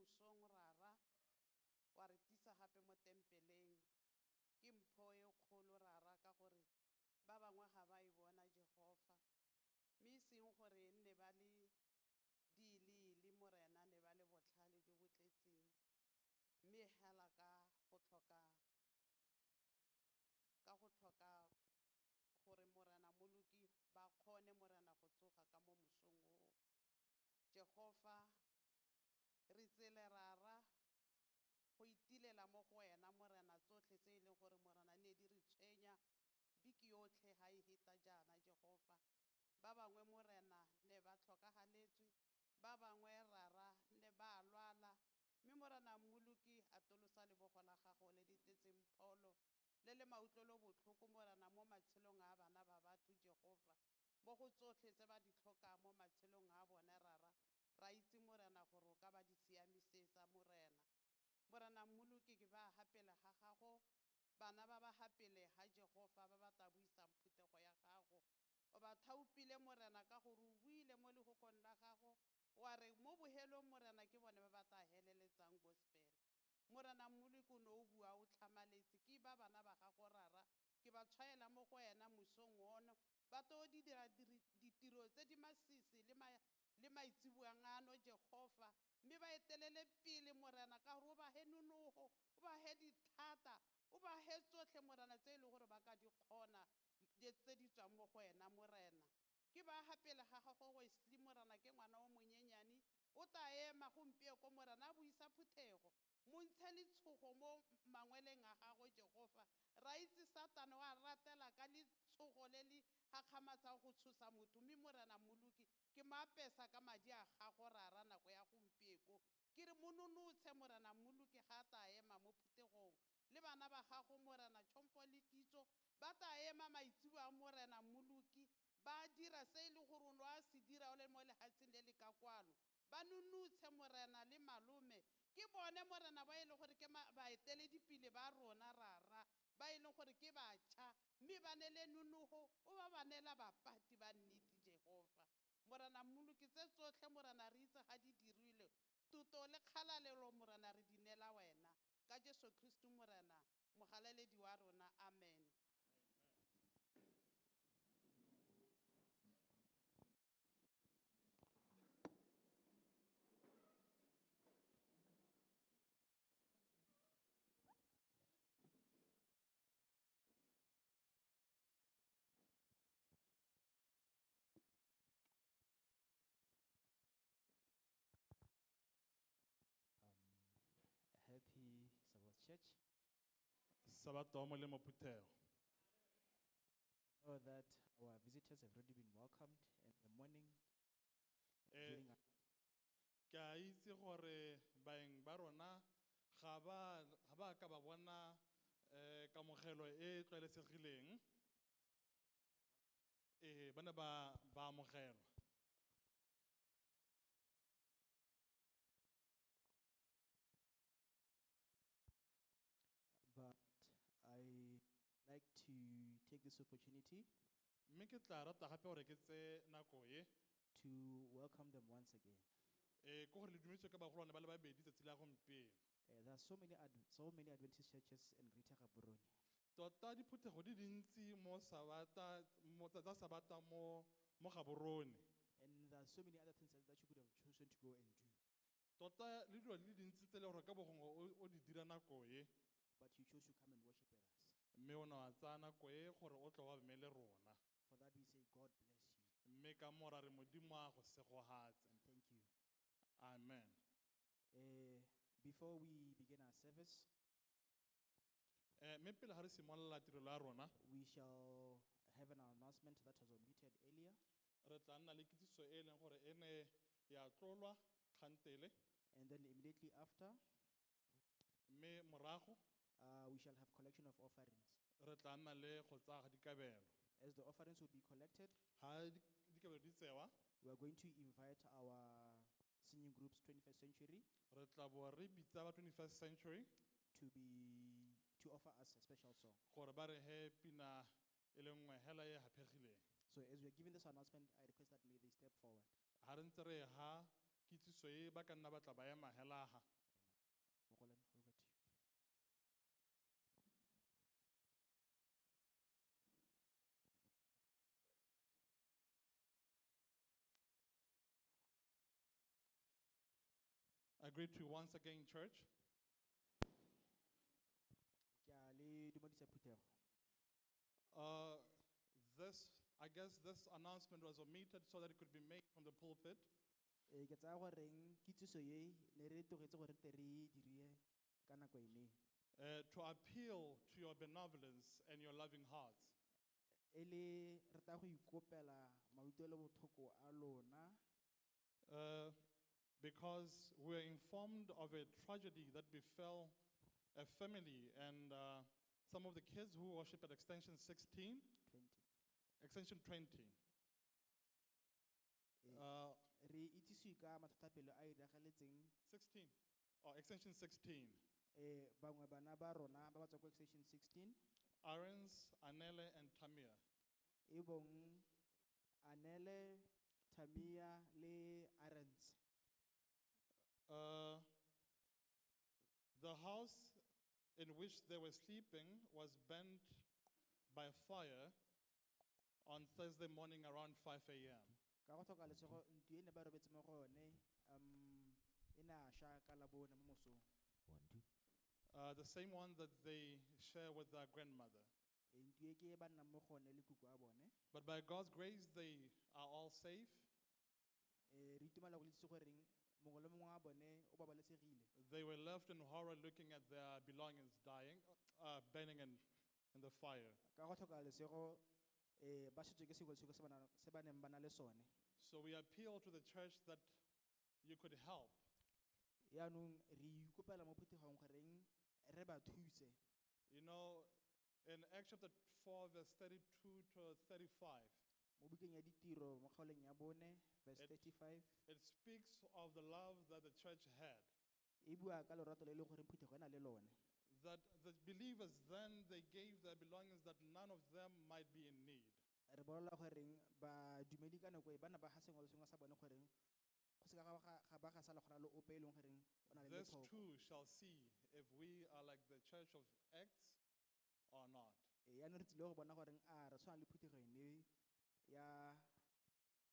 mosong rara wa re tisa gape mo tempeleng ke mpho e kgolo rara ka gore ba bangwe ga ba e bona Jehova mme e seng gore e nne ba le diilile morena ne ba le botlhale jo bo tletseng mme hela ka go tlhoka gore morena Moluki ba kgone morena go tsoga ka mo mosong o Jehova re tsele rara go itilela mo go wena morena tsotlhe tse e leng gore morena ne di re tshwenya beke yotlhe ga e heta jaana Jehova ba bangwe morena ne ba tlhokagaletswe ba bangwe rara ne ba lwala mme morena Moluki atolosa lebogo la gago le ditetseng pholo le le mautlwelobotlhoko morena mo matshelong a bana ba batho Jehova mo go tsotlhe tse ba di tlhokang mo matshelong a bone rara ra itse morena gore o ka ba di siamisetsa morena Moluki ke ba hapele ga gago bana ba ba hapele ga Jehova ba ba tabuisang phuthego ya gago o ba thaupile morena ka gore o buile mo lehokong la gago wa re mo bohelong morena ke bone ba ba tla heleletsang gospel morena Moluki o ne o bua o tlhamaletse ke ba bana ba gago rara ke ba tshwaela mo go wena mosong ono ba tlo di dira ditiro tse di masisi le maitsibuangano Jehova mme ba etelele pele morena ka gore o ba he nonogo o ba he dithata o ba he tsotlhe morena tse e leng gore ba ka di kgona tse di tswang mo go wena morena ke ba hapele ga gago Wesley morena ke ngwana o monyenyane o tla ema gompieko morena a buisa phuthego mo ntshe letshogo mo mangweleng a gago Jehova ra itse Satane wa ratela ka letshogo le le gakgamatsang go tshosa motho mme morena Moluki ke maapesa ka madi a gago rara nako ya gompieko ke re mo nonotshe morena Moluki ga a tla ema mo phuthegong le bana ba gago morena Tšhompo le Kitso ba tla ema maitsibo a morena Moluki ba dira se e le gore o ne a se dira o le mo lehatsheng le le ka kwano ba nonotshe morena le malome ke bone morena ba e leng gore ke baeteledipele ba rona rara ba e leng gore ke batšha mme ba ne le nonogo o ba ba neela bapati ba nnete Jehova morena Moluki tse tsotlhe morena re itse ga di dirilwe tuto le kgalalelo morena re di neela wena ka Jesu Kristu morena mogalaledi wa rona amen. Happy Sabbath Church. Sabato mo le mo phuthego. I know that our visitors have already been welcomed in the morning. Eh, during our- Ke a itse gore baeng ba rona ga ba ka ba bona kamogelo e tlwaelesegileng ba ne ba amogelwa but I like to take this opportunity mme ke tla rata gape gore ke tse nako e to welcome them once again. ke gore le dumeditswe ke bagolwane ba le babedi tsatsi la gompieno There are so many Adventist churches in Greater Gaborone. tota diphuthego di dintsi tsa sabata mo Gaborone And there are so many other things that you could have chosen to go and do. tota le dilo di le dintsi tse e le gore ka bogongwe o di dira nako e But you chose to come and worship with us. mme o ne wa tsaya nako e gore o tle wa bemele rona For that we say, God bless you mme ka mora re modimo a go segogatse and thank you. amen Before we begin our service, mme pele ga re simolola tirelo ya rona we shall have an announcement that was omitted earlier. re tla nna le kitsiso e e leng gore e ne ya tlolwa kgantele And then immediately after, mme morago we shall have collection of offerings. re tla nna le go tsaya ga dikabelo As the offerings will be collected, ga dikabelo di tsewa we are going to invite our singing groups 21st Century re tla bo re bitsa ba 21st century to offer us a special song. gore ba re he pina e le nngwe hela e hapegileng So as we are giving this announcement, I request that may they step forward. ga re ntse re ha kitsiso e ba ka nna ba tla ba ema helaga. Mogolan, over to you. I greet you once again, church. Ke a le dumedisa Phuthego. I guess this announcement was omitted so that it could be made from the pulpit. Ke tsaya goreng kitsiso ye ne re tlogetse gore tle re dire ka nako ene. To appeal to your benevolence and your loving hearts. E le re tla go ikopela maitlhoelo botlhoko a lona Because we're informed of a tragedy that befell a family and some of the kids who worship at Extension 16, 20. Extension 20. Re itsisiwe ka mathatapelo a iragaletseng 16, or Extension 16. bangwe bana ba rona ba ba tswa ko Extension 16 Arons, Anele, and Tamir. e bong Anele, Tamia le Arends. The house in which they were sleeping was burnt by fire on Thursday morning around 5 a.m. Ka go tlhoka lesego ntlo e ne ba robetse mo go yone e ne a sha ka labone mo mosong. The same one that they share with their grandmother. Ntlo e ke ba nnang mo go yone le kuku a bone. But by God's grace, they are all safe. Re itumela go itse goreng mongwe le mongwe wa bone o babalesegile. They were left in horror looking at their belongings burning in the fire. Ka go tlhoka lesego ba setswe ke sengwe le sengwe se ba neng ba na le sone. So we appeal to the church that you could help. Yaanong re ikopela mo Phuthegong goreng re ba thuse. You know, in Acts chapter 4, verse 32 to 35, Mo bukeng ya ditiro mo kgaolong ya bone verse It- 35 it speaks of the love that the church had. e bua ka lorato le le gore Phuthego e na le lone. That the believers then, they gave their belongings that none of them might be in need. Re bolela goreng ba dumedi ka nako e bana ba ga sengwe le sengwe sa bone goreng go se ka ga ba ga sala gona le ope e leng goreng o na le This letlhoko. too shall see if we are like the church of Acts or not. Yaanong re tsile go bona goreng a re tshwana le Phuthego ene ya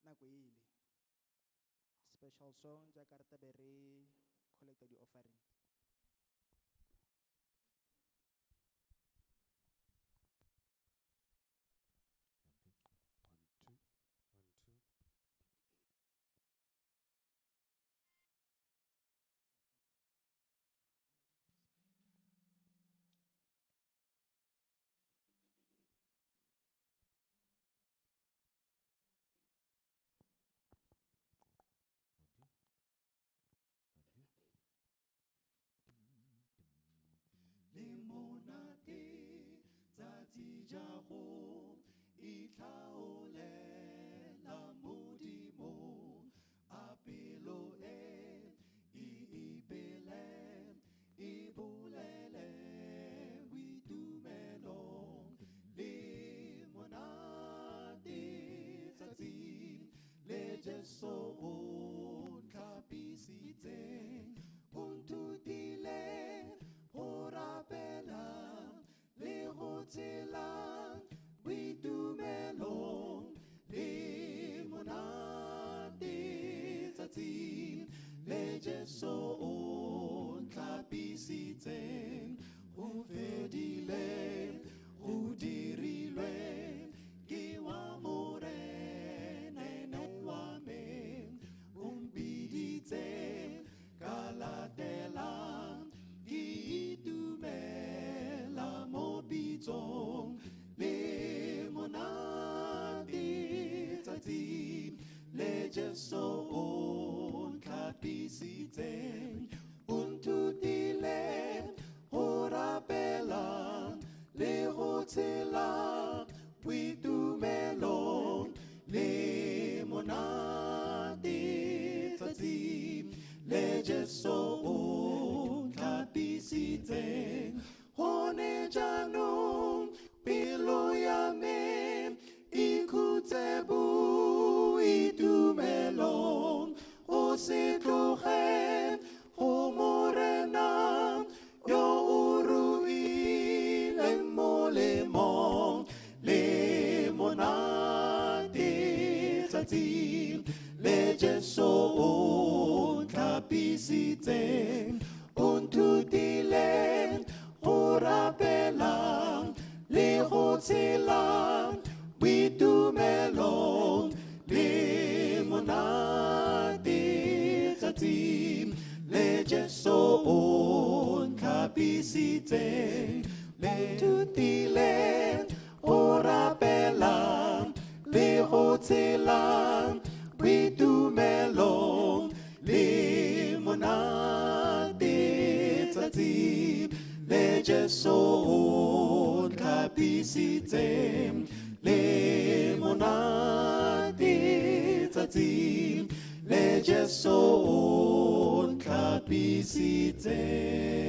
nako ele. Special song jaaka re tabe re collecta di-offerings. se tloge go morena yo o ruileng molemo le monate tsatsi le Jesu o tlhapisitseng o nthutile go rapela le go tshela boitumelo le monate tsatsi le Jesu o ntlhapisitseng le nthutile go rapela le go tshela boitumelo le monate tsatsi le Jesu o ntlhapisitseng le monate tsatsi le Jesu o ntlhapisitseng.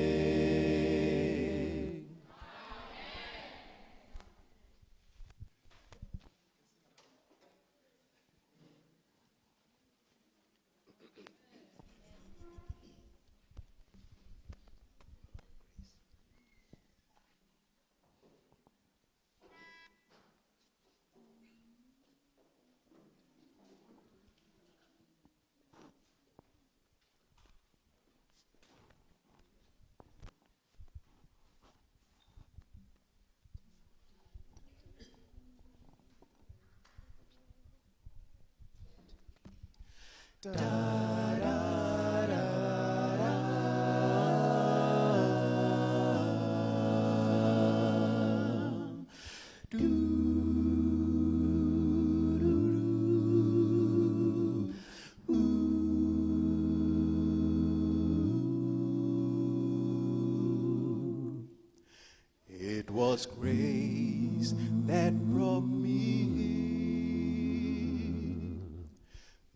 It was grace that brought me here,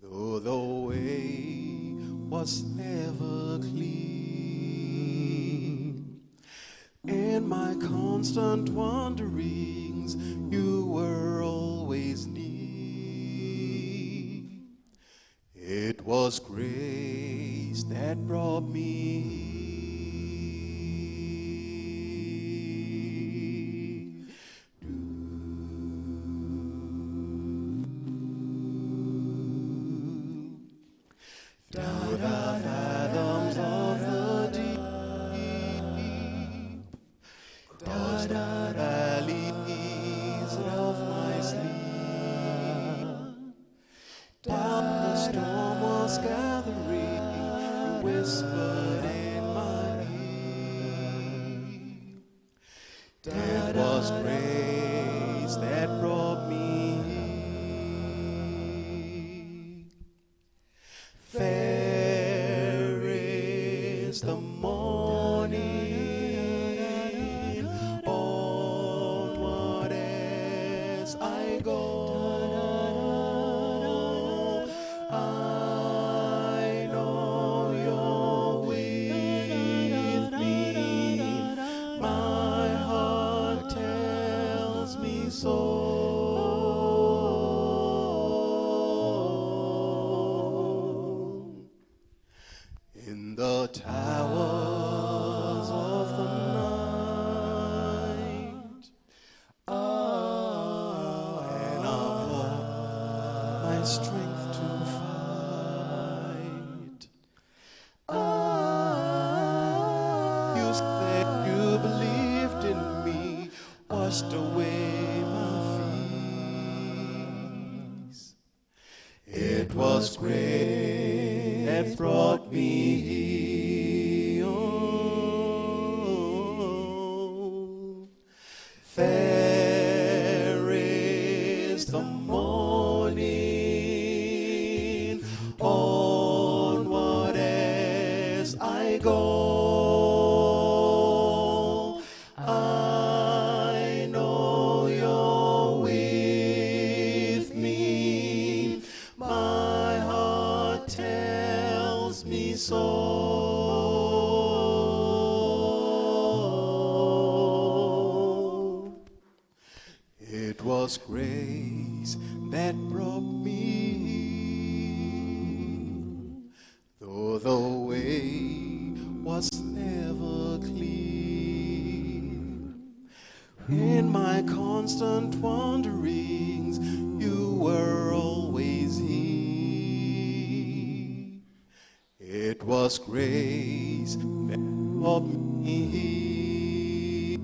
though the way was never clean. In my constant wanderings, you were always near. It was grace that brought me here. Through the fathoms of the deep, touch the valleys of my sleep. While the storm was gathering, you whispered in my ear. It was grace that brought me here. Fair is the morning, onward as I go. I know you're with me, my heart tells me so. In the towers of the night, when I've lost my strength to fight, you said you believed in me, washed away my fears. It was grace that brought me here. Oh, fair is the morning, onward as I go. I know you're with me, my heart tells me so. It was grace that brought me In my constant wanderings, you were always here. It was grace that brought me here.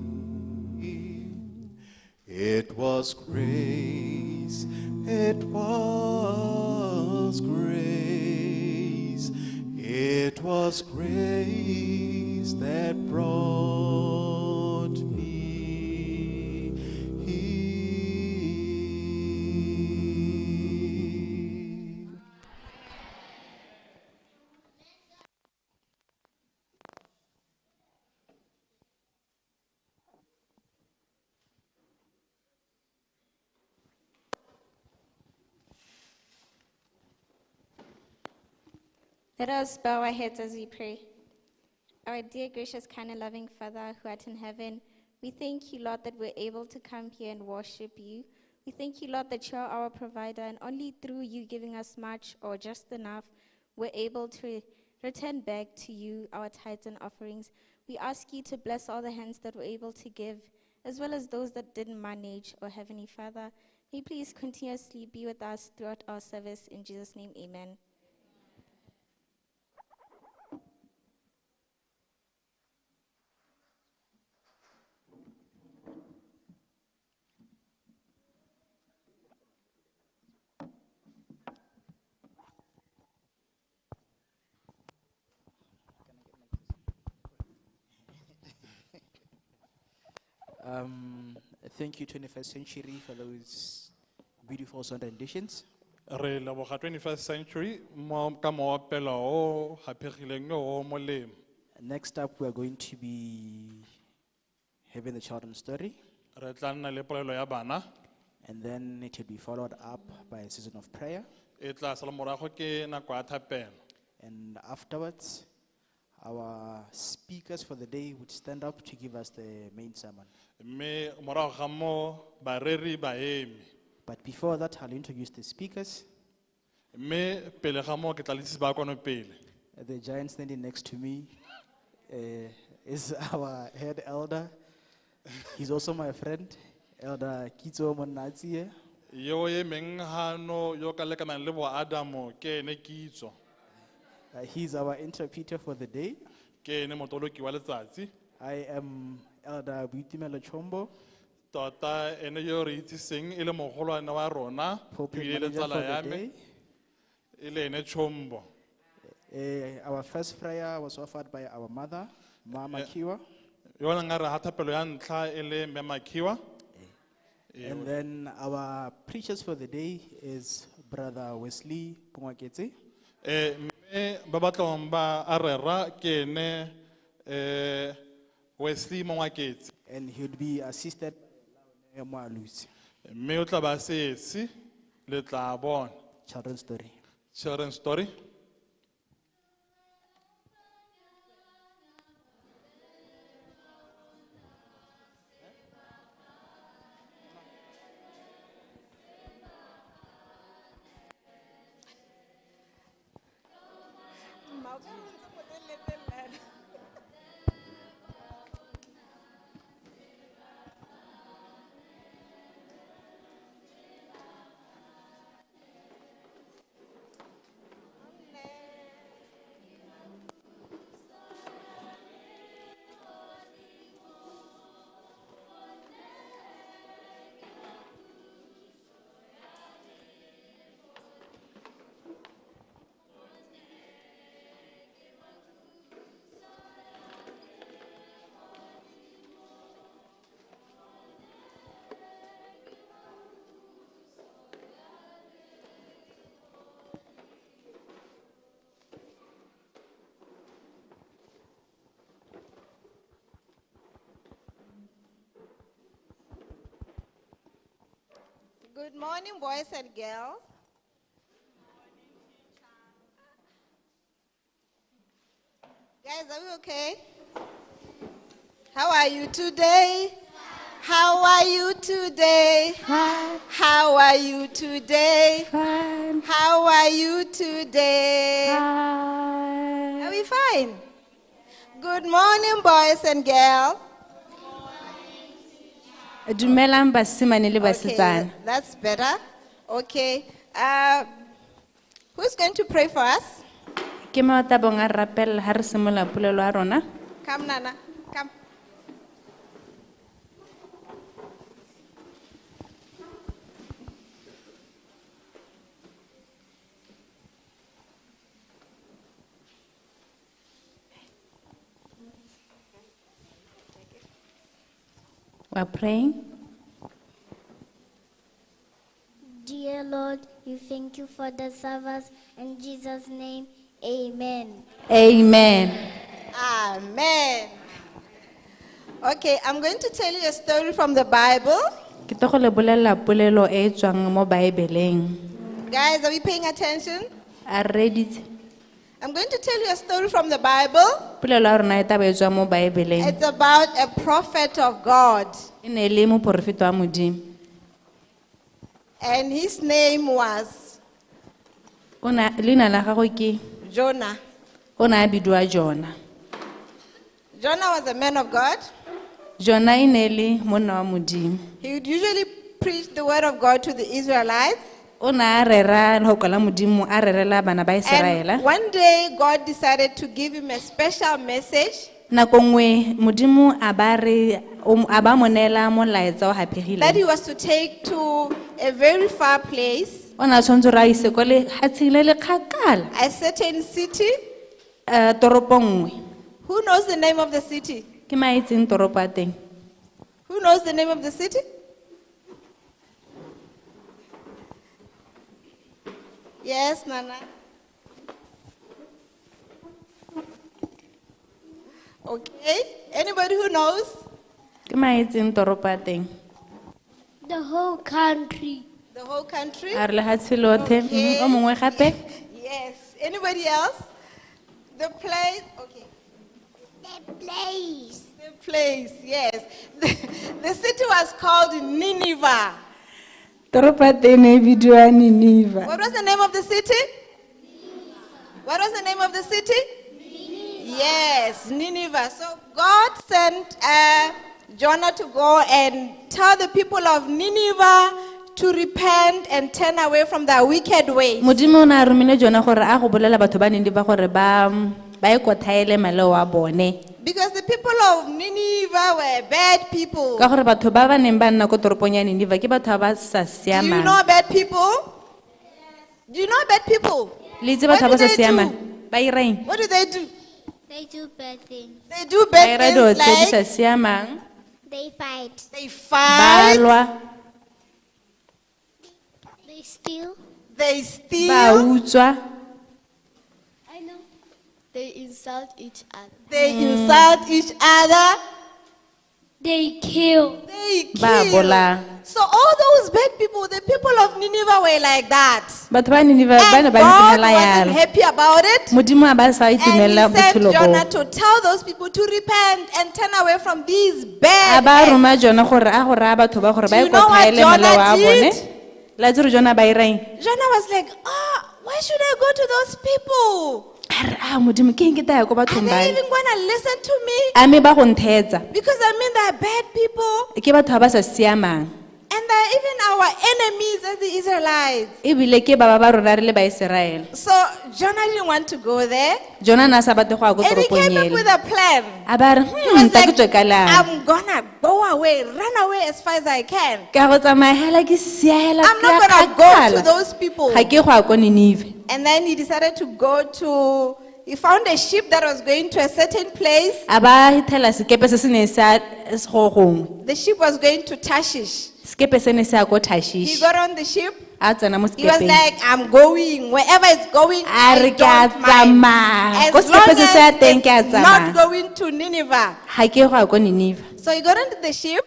It was grace, it was grace, it was grace that brought me here. Let us bow our heads as we pray. Our dear, gracious, kind, and loving Father who art in heaven, we thank you, Lord, that we're able to come here and worship you. We thank you, Lord, that you're our provider, and only through you giving us much or just enough, we're able to return back to you our tithes and offerings. We ask you to bless all the hands that were able to give, as well as those that didn't manage, or Heavenly Father. May you please continuously be with us throughout our service. In Jesus' name, amen. Thank you, 21st Century, for those beautiful song renditions. Re leboga 21st century ka moopelo o hapegileng o molemo. Next up, we are going to be having the children's story, Re tla nna le polelo ya bana. and then it will be followed up by a season of prayer. E tla sala morago ke nako ya thapelo. And afterwards, our speakers for the day would stand up to give us the main sermon. Mme morago ga mo bareri ba eme. But before that, I'll introduce the speakers. Mme pele ga mo ke tla le itsise ba kwano pele. The giant standing next to me is our head elder. He's also my friend, Elder Kitso Monatsie. Yo e meng hano yo ka lekanang le bo Adamo ke ene kitso. He's our interpreter for the day. Ke ene motoloki wa letsatsi. I am Elder Buitimelo Chombo, Tota ene yo re itsiseng e le mogolwane wa rona. pulpit Ebile le manager for tsala the ya me, day. e le ene Chombo. Our first prayer was offered by our mother, Mama Kiwa. Yona nga re ha thapelo ya ntlha e le Mme Makiwa. And then our preachers for the day is Brother Wesley Pungwaketse. Mme ba batlang ba a rera ke ene Wesley Mongwaketse. And he would be assisted by Moalusi. Mme o tla ba sesi le tla bona. Children's story. Children's story. Good morning, boys and girls. Guys, are we okay? How are you today? How are you today? Fine, How are you today? fine, How are you today? fine. Are we fine? Good morning, boys and girls. Dumelang basimane le Okay, basetsana. that's better. Okay. Who's going to pray for us? Ke Maotabong a re rapella ha re simolla polelo ya rona. Come, Nana. Come. We are praying. Dear Lord, we thank you for the service. In Jesus' name, amen. Amen. Amen. Okay, I'm going to tell you a story from the Bible. Ke tlo go le bolella polelo e tswang mo Baebeleng. Guys, are we paying attention? A ready. I'm going to tell you a story from the Bible. Polelo ya rona e taba e tswang mo Baebeleng. It's about a prophet of God, E ne le moporofeta wa Modimo. and his name was Ona leina la gagwe ke Jonah. ona a bidiwa Jona. Jonah was a man of God. Jona e ne le monna wa Modimo. He would usually preach the word of God to the Israelites. Ona a rera lehoko la Modimo a rerela bana ba And Israela. one day, God decided to give him a special message Nako nngwe Modimo a ba mo neela molaetsa o that hapegileng. he was to take to a very far place, Ona tshwanetse re a ise ko lehatsheng le le kgakala, a certain city. toropong nngwe. Who knows the name of the city? Ke maetseng toropo ya teng? Who knows the name of the city? Yes, Nana. Okay. Anybody who knows? Ke maetseng toropo ya teng? The whole country. The whole country? A re lehatshe lotlhe. Okay. O mongwe gape? Yes. Anybody else? The place? Okay. The place. The place, yes. The city was called Nineveh. Toropo ya teng e bidiwa Nineve. What was the name of the city? What was the name of the city? Yes, Nineveh. So God sent Jonah to go and tell the people of Nineveh to repent and turn away from their wicked ways. Modimo o ne a romile Jona gore a go bolela batho ba Nineve gore ba e kothaele maleo a bone. Because the people of Nineveh were bad people. Ka gore batho ba ba neng ba nna ko toropong ya Nineve ke batho ba ba sa Do you siamang. know bad people? Do you know bad people? Le itse What batho do ba sa they do? siamang. Ba ireng. What do they do? They do bad things. They do Ba bad ira dilo things tse di sa like siamang. They fight. they Ba fight, lwa, They steal. they ba steal, utswa, I know. They insult each other. they insult each other, They kill. they ba kill. bola. So all those bad people, the people of Nineveh were like that. Batho ba Nineve ba ne And ba God ntsela wasn't yalo. happy about it. Modimo a ba sa And itumella he sent botshelo Jonah bo. to tell those people to repent and turn away from these A bad ba acts. roma Jona gore a go raya batho ba gore ba Do e you know what kothaele malao a Jonah bone. did? La tsere Jona ba ireng. Jonah was like, why should I go to those people? A re Modimo ke eng ke taya ko Are bathong they ba. even going to listen to me? A me ba go nthetsa. Because I mean, they're bad people. Ke batho ba ba sa siamang. And they're even our enemies as the Israelites. Ebile ke ba ba rona re le ba Israel. So Jonah didn't want to go there. Jona na sa batle go ya ko And he toropong came up with ele. a plan. A ba re He was ta ke tswe ka lang. I'm gonna go away, run away as far as I can. Ka go tsamaya hela ke siela I'm ke ya not gonna go to kgakala. those people. Ga ke go ya ko Nineve. And then he decided to go to, he found a ship that was going to a certain place. A ba hithela sekepe se se ne sa go gongwe. The ship was going to Tarshish. Sekepe se ne se ya ko He Tarshish. got on the ship. A tsena mo He was sekepeng. like, I'm going wherever it's going. A I re ke a don't mind. tsamaya. Ko As long sekepe se se ya teng ke a as it's not tsamaya. going to Nineveh. Ga ke go ya ko Nineve. So he got into the ship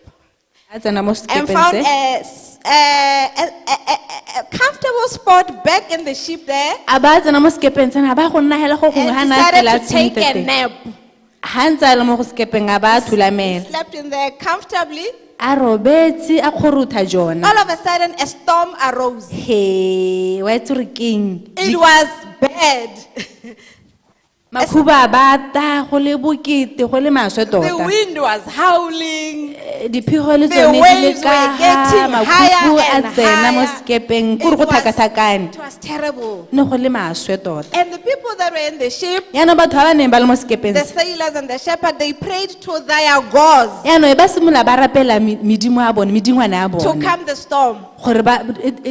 A tsena mo and sekepeng found se. a comfortable spot back in the ship there. A ba tsena mo sekepeng se ba go nna hela go gongwe ha And na decided tlela to take a teng. nap. Ha ntse a le mo go sekepeng a ba thulamela. Slept in there comfortably. A robetse a kgorotha Jona. All of a sudden, a storm arose. He wa itse re keng. It was bad. Makhuba a bata go le bokete go le maswe The tota. wind was howling. Diphigo le The tsone di le waves ka were ha getting makuku higher a and tsena mo higher. sekepeng kore It go was- tlhakatlhakane It was terrible. ne go le maswe tota And the people that were in the ship, yaanong batho ba ba neng ba le mo sekepeng the se sailors and the shepherd, they prayed to their gods yaanong e ba simolola ba rapela medimo ya bone medingwana ya to bone calm the storm, gore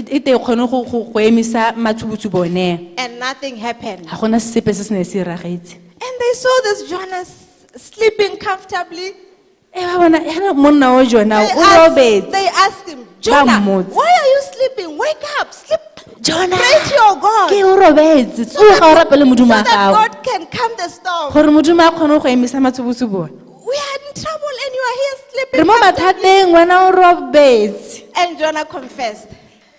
e te kgone go emisa matshubutsu bone and nothing happened. ga gona sepe se se ne se iragetse And they saw this Jonah sleeping comfortably. e ba bona yaanong monna o jona They o asked, robetse they asked him, Jonah, mmotsa. why are you sleeping? Wake up, sleep. Jonah, Pray to your God. ke o robetse So tsoga o rapele that, modimo so wa that gago God can calm the storm. gore modimo a kgone go emisa matshubutsu bone We are in trouble and you are here re sleeping mo comfortably. mathateng ngwana o robetse And Jonah confessed.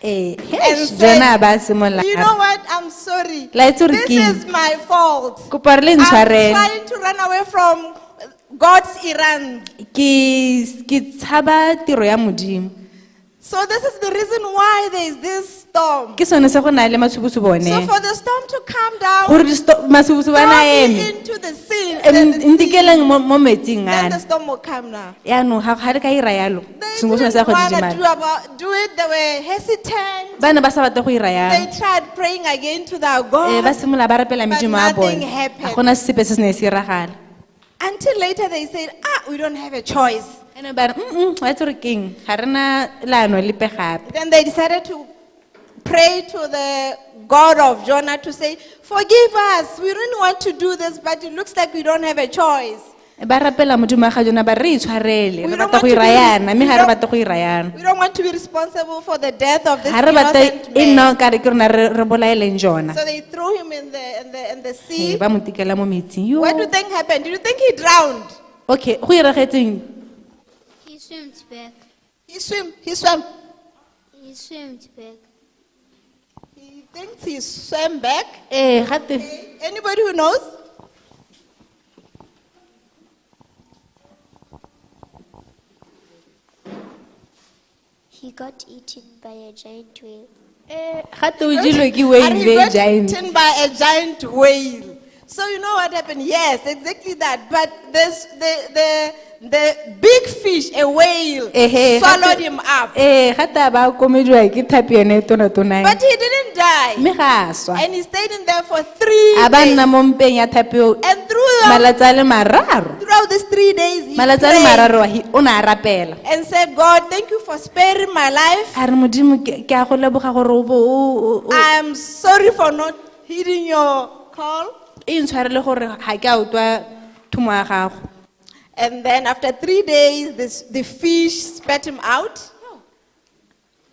ee And jona said, ba simolola you know what? I'm sorry. La itse gore This ke eng? is my fault. kopa re le I'm ntshwarele trying to run away from God's Iran. ke tshaba tiro ya modimo So this is the reason why there is this storm. ke sone se go na le matshubutsu bone So for the storm to calm down, gore matshubutsu ba na throw me eme into the sea. Then the sea- ntikeleng mo metsing then the ana storm will come now. yaanong ga re ka ira yalo They sengwe sone sa didn't go want to didimala do it. They were hesitant. ba ne ba sa batle go ira They yalo tried praying again to their ba God. simolola ba rapela But medimo ya nothing bone happened. ga gona sepe se se ne se iragala Until later they said, we don't have a choice. ene ba re wa itse gore keng ga rena leano lepe gape Then they decided to pray to the God of Jonah to say, forgive us. We really want to do this, but it looks like we don't have a choice. ba rapela modimo wa ga jona ba re itshwarele We re don't batla go want to ira be- yana mme we ga re don't- batla go ira yana We don't want to be responsible for the death of this ga re batla innocent e nna man. ka re ke rona re bolaeleng jona So they threw him in the sea. ba mo tikela mo metsing yo What do you think happened? Do you think he drowned? okay go iragetseng He swimed back. He swam. He swimed back. He thinks he swam back. ee gate Anybody who knows? He got eaten by a giant whale. gate o jelwe ke And wave he e got giant eaten by a giant whale. So you know what happened? Yes, exactly that. But the big fish, a whale, Ehe, swallowed gate- him up. gate a ba komediwa ke thapi yone e tona-tonang But he didn't die. mme ga a swa And he stayed in there for 3 a ba days. nna mo mpeng ya thapi eo And malatsi a le mararo throughout these 3 days, he malatsi a le prayed mararo o ne a rapela and said, God, thank you for sparing my life. a re modimo ke a go leboga gore o bo I am sorry for not heeding your call. e ntshwarele gore ga ke a utlwa thumo ya gago And then after 3 days, the fish spat him out.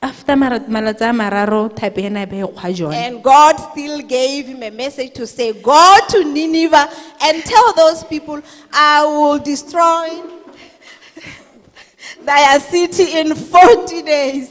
after malatsi a mararo thapi ena e be e kgwa jone And God still gave him a message to say, go to Nineveh and tell those people, I will destroy their city in 40 days.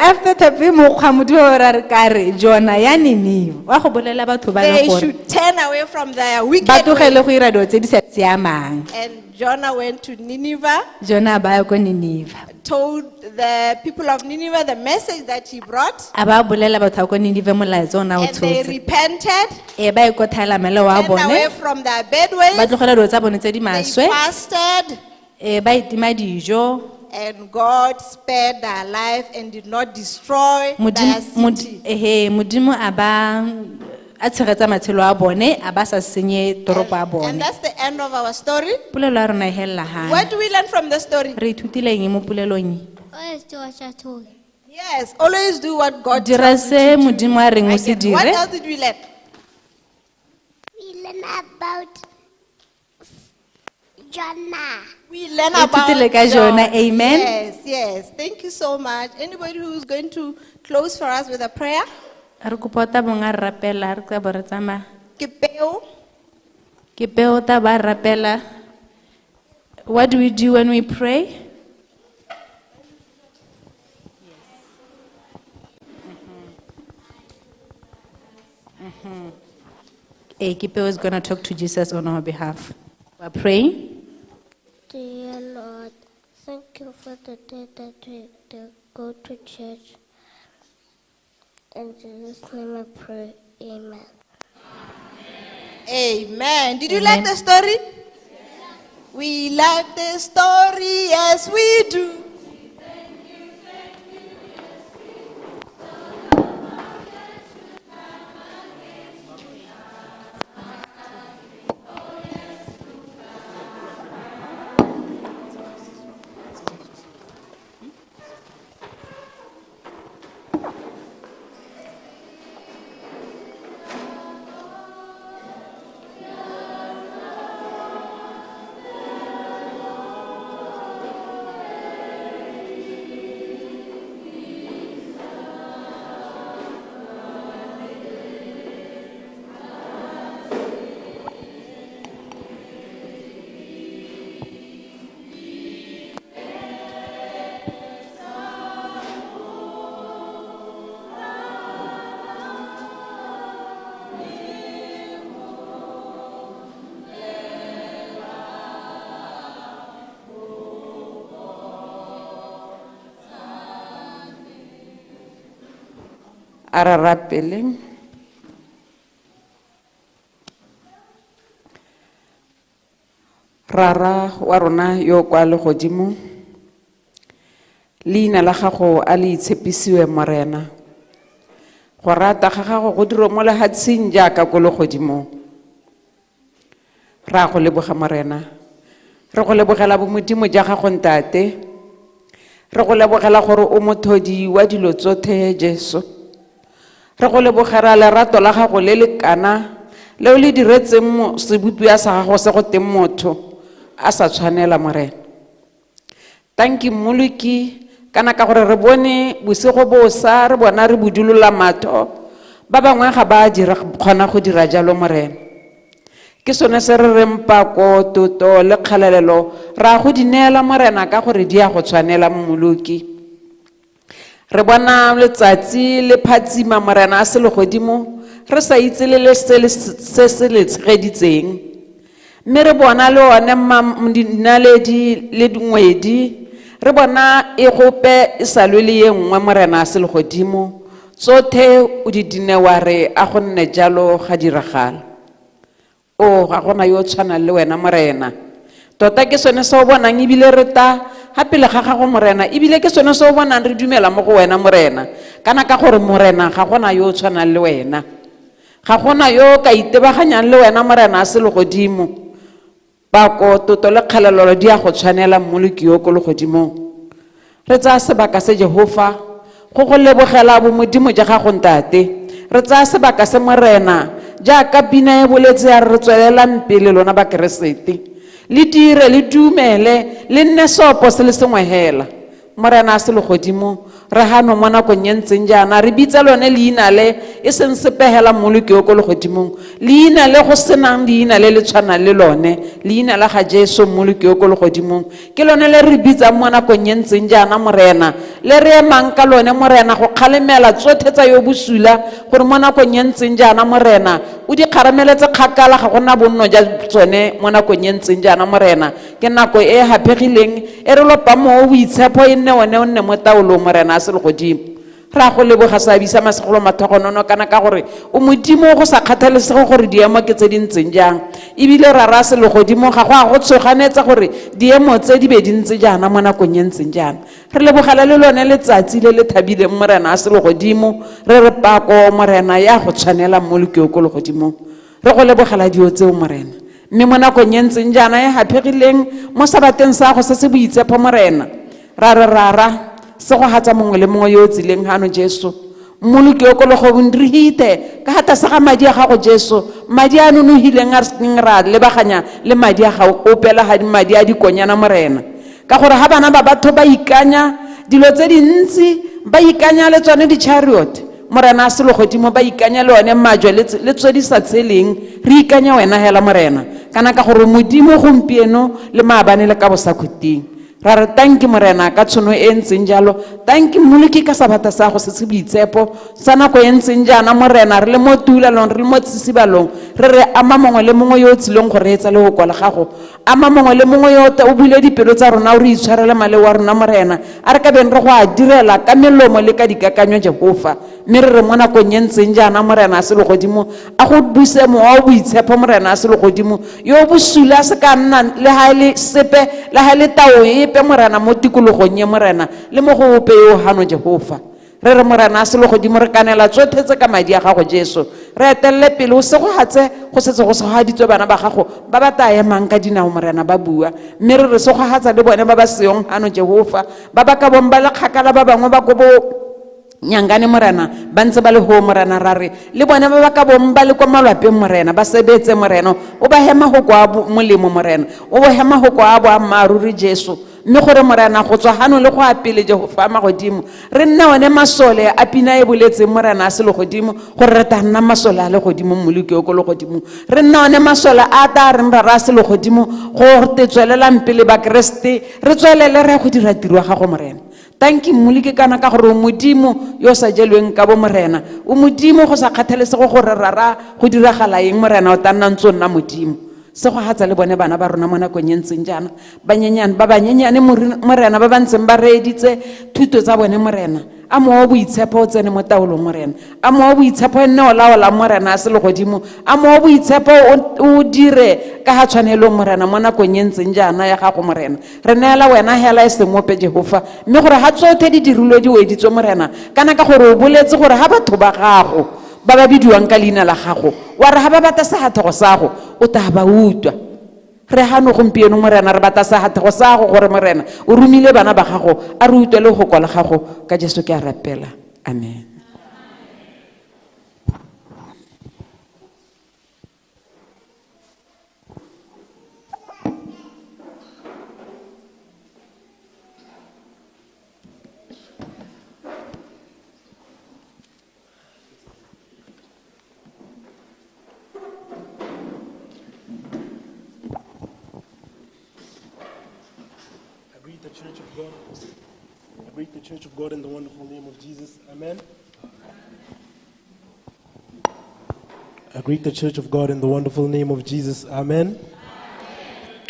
after thapi mokgwa modimo ore a re ka re jona ya neniwa wa go bolela batho ba They le gore should turn away from their ba wicked ways. tlogele go ira dilo tse di sa siamang And Jonah went to Nineveh, jona a baya ko Nineva told the people of Nineveh the message that he brought, a ba bolela batho ba ko Nineva molaetsa o na o and they tshotse repented, ba e kothaela mele wa turned away bone from their bad ba ways. tlogela dilo tsa bone tse di They maswe fasted, ba itima dijo and God spared their life and did not destroy their city. modimo a ba a tshegetsa matshelo a bone a ba sa senye toropo ya And bone that's the end of our story. polelo ya rona e helela What gana do we learn from the story? re ithutileng mo polelong e? Always do what you're told. Yes, always do what God dira tells you se to do. modimo a reng o se Again, what dire else did we learn? We learn about Jonah. We learn Re about ithutile ka John. Jonah, amen. Yes. Thank you so much. Anybody who's going to close for us with a prayer? re kopa o ta bong a re rapela re tsa bo re tsamaya Ke peo. ke peo ta ba rapela what do we do when we pray Kipeo is going to talk to Jesus on our behalf. We're praying. Dear Lord, thank you for the day that we go to church. In Jesus' name I pray. Amen. Amen. Did you Amen. like the story? We like this story, yes we do. Ararapele. Rara wa rona yo kwa legodimo. Leina la gago a le itshepisiwe Morena. Go rata ga gago go dira mo lehatsheng jaaka go legodimo. Ra go leboga Morena. Re go lebogela bo modimo ja gago ntate. Re go lebogela gore o mothodi wa dilo tsotlhe Jesu. Re go lebogela lerato la gago le le kana le o le diretseng mo sebupia sa gago se go teng motho a sa tshwanela Morena. Thank you Moluki kana ka gore re bone bosigo bosa re bona re budulola matho ba bangwe ga ba dira kgona go dira jalo Morena. Ke sone se re rempa ko toto le kgalelelo ra go dinela Morena ka gore di a go tshwanela Moluki. Re bona letsatsi le phatsima Morena a se le godimo re sa itse le se le tshegeditseng. Mme re bona le one dinaledi le dingwedi re bona e gope e sa lwe le ye nngwe Morena a se le godimo tsotlhe o di dinewa re a go nne jalo ga diragala. O ga gona yo tshwana le wena Morena. Tota ke sone se o bonang ebile re ta gape le ga gago Morena ebile ke sone se o bonang re dumela mo go wena Morena kana ka gore Morena ga gona yo tshwanang le wena. Ga gona yo ka itebaganyang le wena Morena a se le godimo. Bako toto le kgalelelo di a go tshwanela Moluki yo ko le godimo. Re tsaya sebaka se Jehova go go lebogela bo modimo ja gago ntate. Re tsaya sebaka se Morena jaaka pina e boletse ya re tswelelang pele lona ba Keresete. Le dire le dumele le nne sopo se le sengwe hela Morena a se le godimo re hano mo nakong ye ntseng jaana re bitsa lone leina le e seng sepehela Moluki yo ko le godimo leina le go senang leina le le tshwanang le lone leina la ga Jesu Moluki yo ko le godimo ke lone le re bitsa mo nakong ye ntseng jaana Morena le re emang ka lone Morena go kgalemela tsotlhe tsa yo bosula gore mo nakong ye ntseng jaana Morena o di kgarameletse kgakala ga gona bonno ja tsone mo nakong ye ntseng jaana Morena ke nako e hapegileng e re lopa mo boitshepo e nne one o nne mo taolong Morena a se le godimo. Ra go leboga sabisa masegolo mathogonono kana ka gore o modimo go sa kgathalesego gore diemo ke tse di ntseng jang ebile ra se le godimo ga go a go tsoganetsa gore diemo tse di be di ntse jaana mo nakong ye ntseng jaana. Re lebogela le lone letsatsi le le thabileng Morena a se le godimo re re pako Morena ya go tshwanela Moluki yo ko le godimo. Re go lebogela dio tseo Morena mme mo nakong ye ntseng jaana e hapegileng mo sabateng sa go se se boitshepo Morena rara se go hatsa mongwe le mongwe yo tsileng hano Jesu Moluki yo ko le go ndrihite ka hata sa ga madi a gago Jesu madi a nonohileng a seng ra lebaganya le madi a gago o pela ga madi a dikonyana Morena ka gore ha bana ba batho ba ikanya dilo tse dintsi ba ikanya le tsone di chariot Morena a se le godimo ba ikanya le one majwe le tse di sa tseleng re ikanya wena hela Morena kana ka gore modimo gompieno le maabane le ka bosakhuting. Ra re thank you Morena ka tshono e ntseng jalo thank you Moluki ka sabata sa go se se boitsepo sa nako e ntseng jaana Morena re le mo tulalong re le mo tsisibalong re re ama mongwe le mongwe yo tsileng go reetsa le go kwa le gago ama mongwe le mongwe yo o bule dipelo tsa rona o re itshwarele male wa rona Morena a re ka beng re go a direla ka melomo le ka dikakanyo Jehova mme re re mo nakong e ntseng jaana morena a selo godimo a go buse mowa o boitshepo morena a selo godimo yo bosula a se ka nna le ha e le sepe le ha e le tao epe morena mo tikologong ye morena le mo go ope yo hano Jehova re re morena a selo godimo re kanela tsotlhe tse ka madi a gago Jesu re etelele pele o se go hatse go setse go segaditswe bana ba gago ba ba ta emang ka dinao morena ba bua mme re re se go hatsa le bone ba ba seong hano Jehova ba ba ka bong ba le kgakala ba bangwe ba go bo nyangane morena ba ntse ba le ho morena ra re le bone ba ba ka bong ba le kwa malapeng morena ba sebetse morena o ba hema go kwa molemo morena o bo hema go kwa bo ammaruri Jesu mme gore morena go tswa hano le go apele Jehova magodimo re nna one masole a pina e boletse morena a se le godimo gore re ta nna masole a le godimo mmoloki o go le godimo re nna one masole a ta re ra se le godimo go te tswelela mpele ba Kriste re tswelele re go dira tiro ya gago morena thank you mmoloki kana ka gore o modimo yo sa jelweng ka bo morena o modimo go sa kgathalesego gore rara go diragala eng morena o ta nna ntse o nna modimo se go hatsa le bone bana ba rona mo nakong e ntseng jaana banyenyane ba banyenyane morena ba ba ntseng ba reeditse thuto tsa bone morena a mo wa boitshepo o tsene mo taolong morena a mo wa boitshepo nne o laola morena a se le godimo a mo wa boitshepo o dire ka ga tshwanelong morena mo nakong e ntseng jaana ya gago morena re neela wena hela e seng ope Jehova mme gore ha tsothe di dirilwe di weditswe morena kana ka gore o boletse gore ha batho ba gago ba ba bidiwang ka leina la gago wa re ha ba bata sehathego sa go o ta ba utwa re hano gompieno morena re bata sehathego sa go gore morena o rumile bana ba gago a re utwe le go kwa le gago ka Jesu ke a rapela amen. I greet the Church of God in the wonderful name of Jesus. Amen. I greet the Church of God in the wonderful name of Jesus. Amen.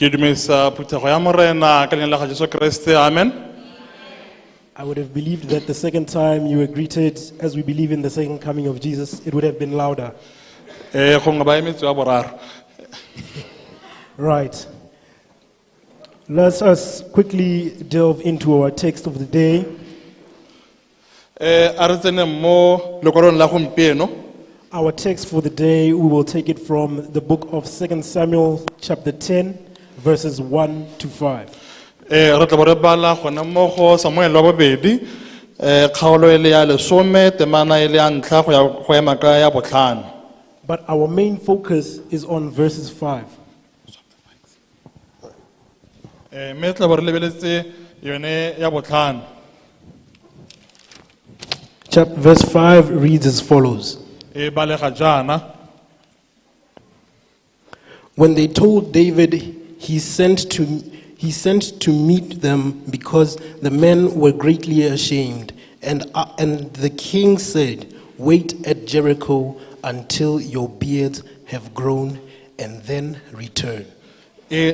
Amen. I would have believed that the second time you were greeted as we believe in the second coming of Jesus, it would have been louder. Right. Let us quickly delve into our text of the day. Our text for the day, we will take it from the book of 2 Samuel chapter 10, verses 1 to 5. But our main focus is on verses 5. Verse 5 reads as follows. When they told David, he sent to meet them because the men were greatly ashamed. And the king said, "Wait at Jericho until your beards have grown, and then return." Yara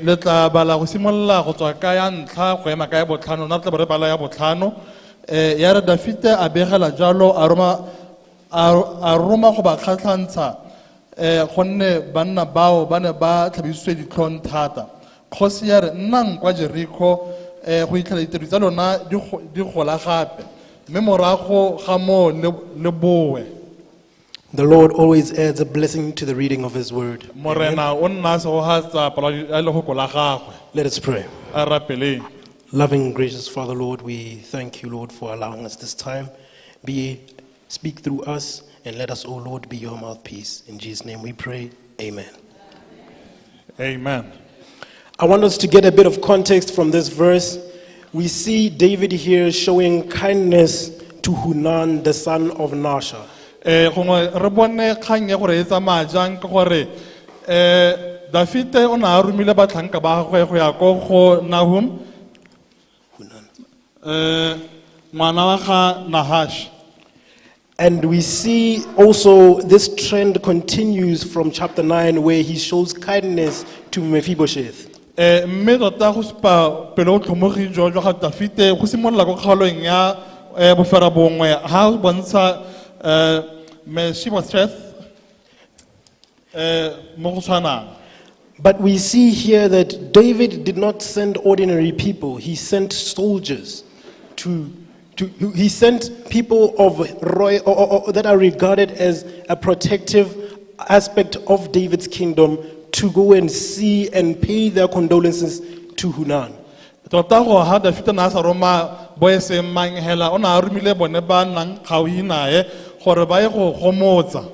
Dafite abegela jalo a Roma go ba khatlhantsha gonne banna bao ba ne ba tlhabisitswe ditlhong thata kgosi ya re nna kwa Jericho go itlhela ditiro tsa lona di gola gape mme morago ga mo le boe. The Lord always adds a blessing to the reading of His word. Amen. Let us pray. Loving and gracious Father, Lord, we thank you, Lord, for allowing us this time. Speak through us and let us, oh Lord, be your mouthpiece. In Jesus' name we pray. Amen. Amen. I want us to get a bit of context from this verse. We see David here showing kindness to Hunan, the son of Nasha. Dafite ona rumile batlanka ba gagwe go ya go Nahum ngwana wa ga Nahash. And we see also this trend continues from chapter 9 where he shows kindness to Mephibosheth. Mme tota go spa pele o tlhomogi jo ga Dafite go simolla go kgalong ya bofera bongwe ha bontsha Mephibosheth, mo go tshwanang. But we see here that David did not send ordinary people, he sent soldiers he sent people of that are regarded as a protective aspect of David's kingdom to go and see and pay their condolences to Hunan. Tota go ha David na sa Roma boe se mang hela ona a romile bone ba nang kgaohi nae gore ba ye go gomotsa.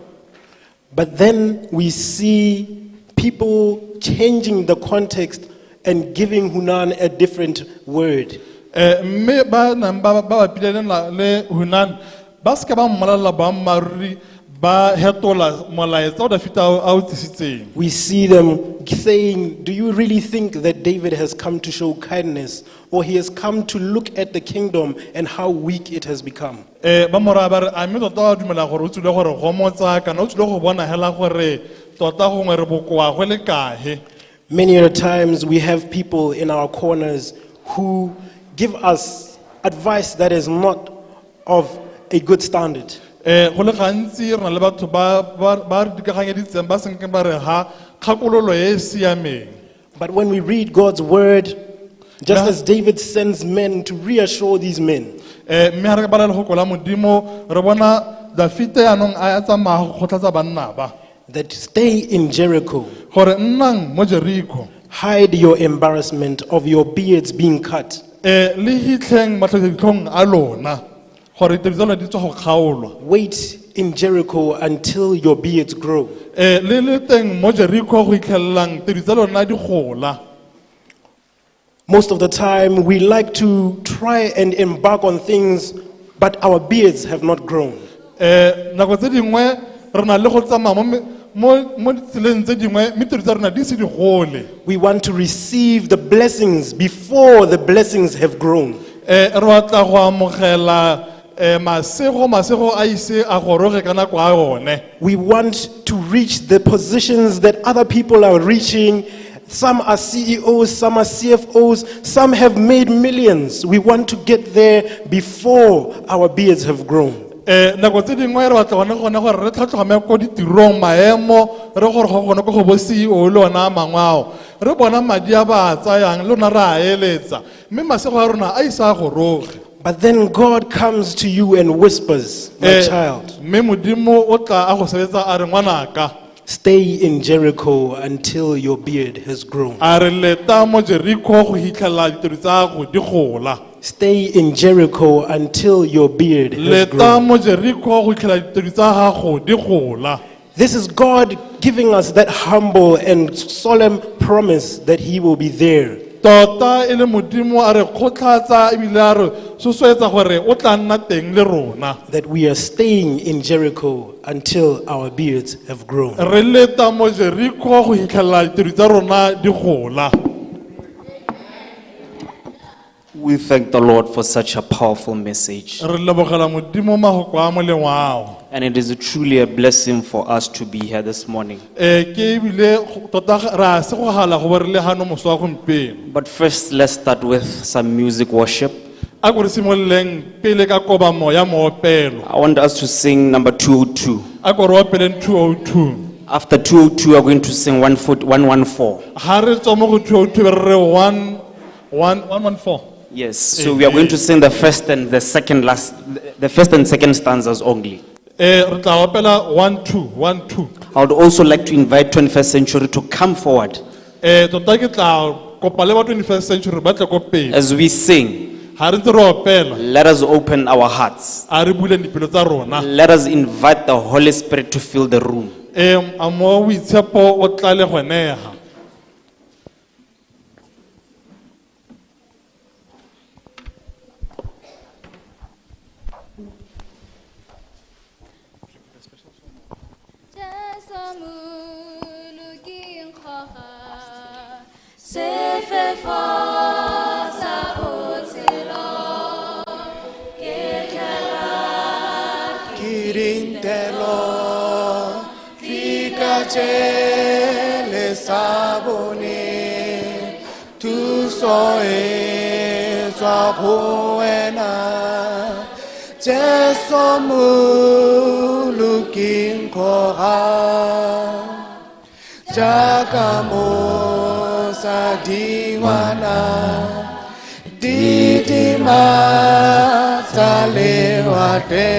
But then we see people changing the context and giving Hunan a different word. Mme ba nang ba bapileng le Hunan ba se ka ba mmolella ba maruri ba hetola molaetsa o David a o tlisitseng. We see them saying, do you really think that David has come to show kindness, or he has come to look at the kingdom and how weak it has become? Ba mora ba re a mme tota a dumela gore o tsile gore gomotsa kana o tsile go bona hela gore tota gongwe re bokoa go le kae. Many other times we have people in our corners who give us advice that is not of a good standard. Go le gantsi re na le batho ba re dikaganyeditseng ba senke ba re ha kgakololo e e siameng. But when we read God's word, just as David sends men to reassure these men, mme ha re bala le go kola modimo re bona Dafite anong a tsamaya go tlatsa banna ba that stay in Jericho, gore nnang mo Jericho, hide your embarrassment of your beards being cut. le hitleng matlhoditlhong a lona gore tiriso di tswa go kgaolwa. Wait in Jericho until your beards grow. Le teng mo Jericho go itlhellang tiriso lona di gola. Most of the time we like to try and embark on things, but our beards have not grown. Nako tse dingwe re na le go tsamaya mo tseleng tse dingwe mme tiriso rona di se di gole. We want to receive the blessings before the blessings have grown. Re batla go amogela masego a ise a goroge ka nako a yone. We want to reach the positions that other people are reaching. Some are CEOs, some are CFOs, some have made millions. We want to get there before our beards have grown. Nako tse dingwe re batla gone gore re tlhatlhogame ko ditirong maemo re gore go gone ko go bo CEO le ona a mangwe ao re bona madi a ba a tsayang le rona re a eletsa mme masego a rona a isa a goroge. But then God comes to you and whispers, my child, mme modimo o tla a go sebetsa a re ngwanaka stay in Jericho until your beard has grown. a re leta mo Jericho go hitlhela ditiro tsa go di gola. Stay in Jericho until your beard has Leta grown. mo Jericho go hitlhela ditiro tsa gago di gola. This is God giving us that humble and solemn promise that He will be there. Tota e le modimo a re kgotlatsa ebile a re sosoetsa gore o tla nna teng le rona. That we are staying in Jericho until our beards have grown. Re leta mo Jericho go hitlhela ditiro tsa rona di gola. We thank the Lord for such a powerful message. Re lebogela modimo mahoko a molemo ao. And it is truly a blessing for us to be here this morning. Ke ebile tota ra se go gala go re le hano moso wa gompieno. But first, let's start with some music worship. A go re simoleng pele ka kobamo ya moopelo. I want us to sing number 202. A go re opeleng 202. After 202, we are going to sing 114. Ha re tswa mo go 202 re 114. Yes, so we are going to sing the first and second stanzas only. Re tla opela 12. I would also like to invite 21st Century to come forward Tota ke tla kopa le ba 21st century ba tle ko pele. as we sing. Ha re ntse re opela Let us open our hearts. a re buleng dipelo tsa rona. Let us invite the Holy Spirit to fill the room. A mo boitshepo o tla le gonega. Kirintelo fika chele sabone tu soe swa buena Jesu muluking koha Jaga mo sa diwana Didima sa lewate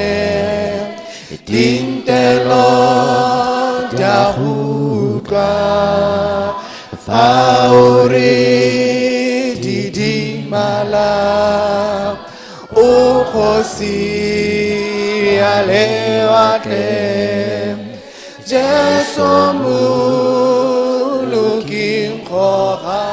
Tintelo dahutwa Fauri didimala Ukhosi alewate Jesu muluking koha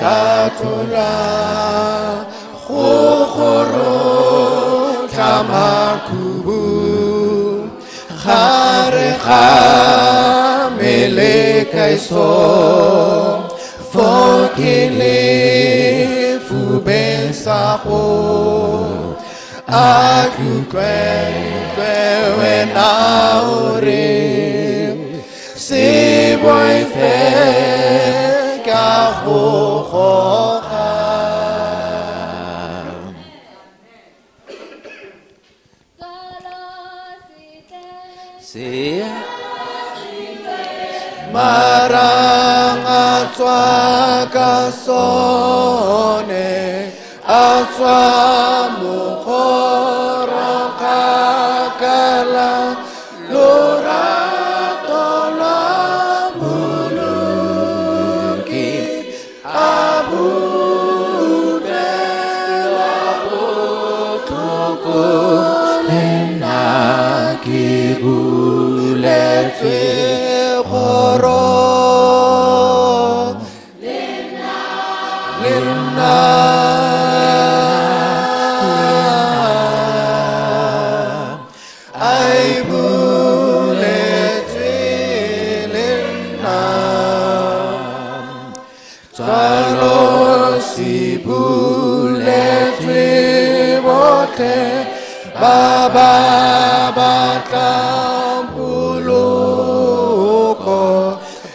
Kitatula khoro tamakubu khare khamele kaiso fokile fubensaho akukwe wenaure si boyfriend Marang atswa kasone atswa mukhoro kakala lura tola muluki abu dela butuku lenaki buletwe khoro Baba bakampuluko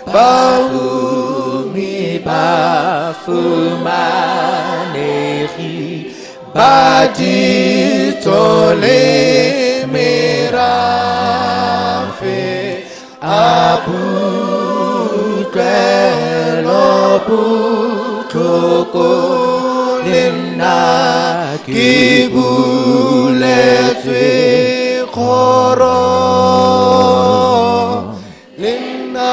Bahumi bafumanehi Baditole mirafe Abu Keloputoko Lina Kibuletwe khoro Lina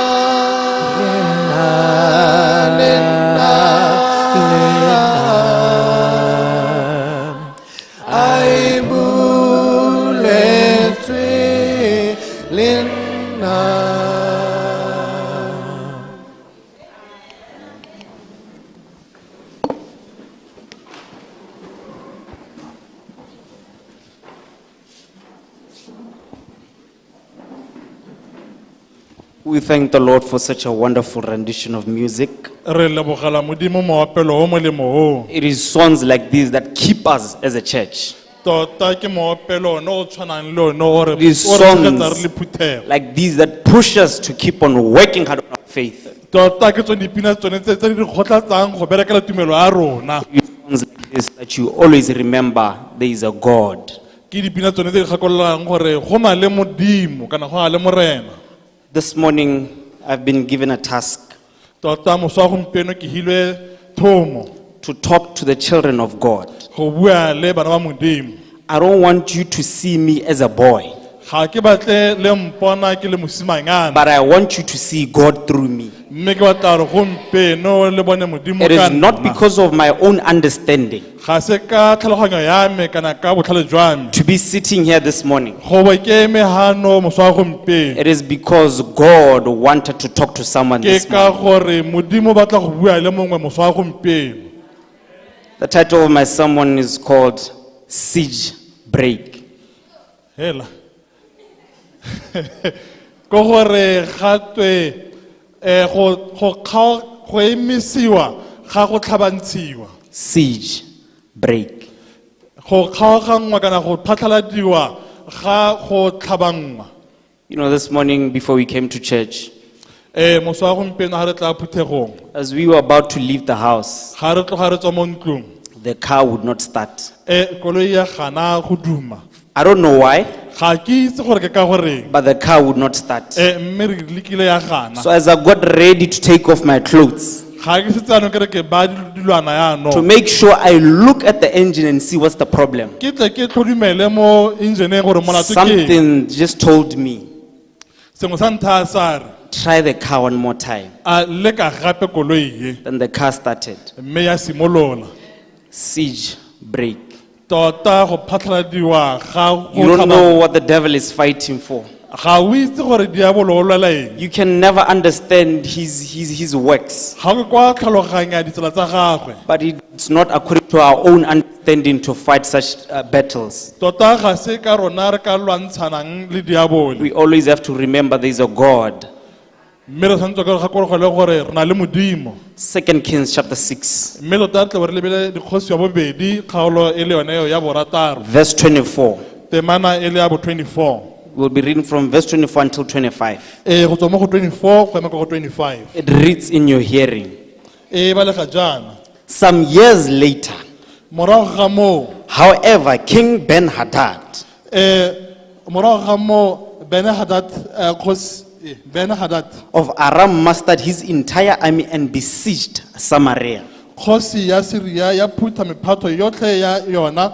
Aibuletwe Lina We thank the Lord for such a wonderful rendition of music. Re lebogela Modimo moapelo o molemo o. It is songs like these that keep us as a church. Tota ke moapelo ono o tshwanang le ono o re These o re tshegetsa re le songs phuthego. like these that push us to keep on working hard on our faith. Tota ke tsone dipina tsone tse di re kgotlatsang go berekela tumelo ya rona. Songs like this that you always remember there is a God. Ke dipina tsone tse di gakololang gore go na le Modimo kana go na le Morena. This morning, I've been given a task Tota moswa gompieno ke hilwe thomo to talk to the children of God. go bua le bana ba Modimo. I don't want you to see me as a boy, Ga ke batle le mpona ke le mosimanyana. but I want you to see God through me. Mme ke batla gore gompieno le bone Modimo It ka is not nna. because of my own understanding Ga se ka tlhaloganyo ya me kana ka botlhale jwa me. to be sitting here this morning. Go bo ke eme hano moswa gompieno. It is because God wanted to talk to someone Ke this ka morning. gore Modimo batla go bua le mongwe moswa gompieno. The title of my sermon is called Siege break. hela ko gore gatwe go emisiwa ga go tlhabantshiwa Siege, break. go kgaoganngwa kana go phatlaladiwa ga go tlhabangwa You know, this morning before we came to church, moso wa gompieno ga re tla phuthegong as we were about to leave the house, ga re tloga re tswa mo ntlong the car would not start. koloi ya gana go duma I don't know why, ga ke itse gore ke ka goreng but the car would not start. mme re lekile ya gana So as I got ready to take off my clothes, ga ke setse anong ke re ke ba dilwana to yaanong make sure I look at the engine and see what's the problem, ke tle ke tlhodimele mo engineng gore molato ke eng. something just told me, sengwe sa ntlha sa re try the car one more time. a leka gape koloi ye Then the car started. mme ya simolola Siege, break. tota go phatlaladiwa ga You go don't know what the devil is fighting for. ga o itse gore diabolo o lwela eng You can never understand his works, ga o kwa tlhaloganya ditsela tsa gagwe but it's not according to our own understanding to fight such battles. tota ga se ka rona re ka lwantshanang le diabolo We always have to remember there is a God. mme re tshwanetse ke re gakologelwe gore re na le modimo 2 Kings chapter 6, mme tota re tle re lebele dikgosi ya bobedi kgaolo e le yone eo ya borataro verse 24. temana e le ya bo 24 We'll be reading from verse 24 until 25. go tswa mo go 24 go ema ko go 25 It reads in your hearing. balega jaana Some years later, morago ga moo however, King Ben-Hadad morago ga moo Ben-Hadad of Aram mustered his entire army and besieged Samaria. kgosi ya Syria ya phutha mephato yotlhe ya yona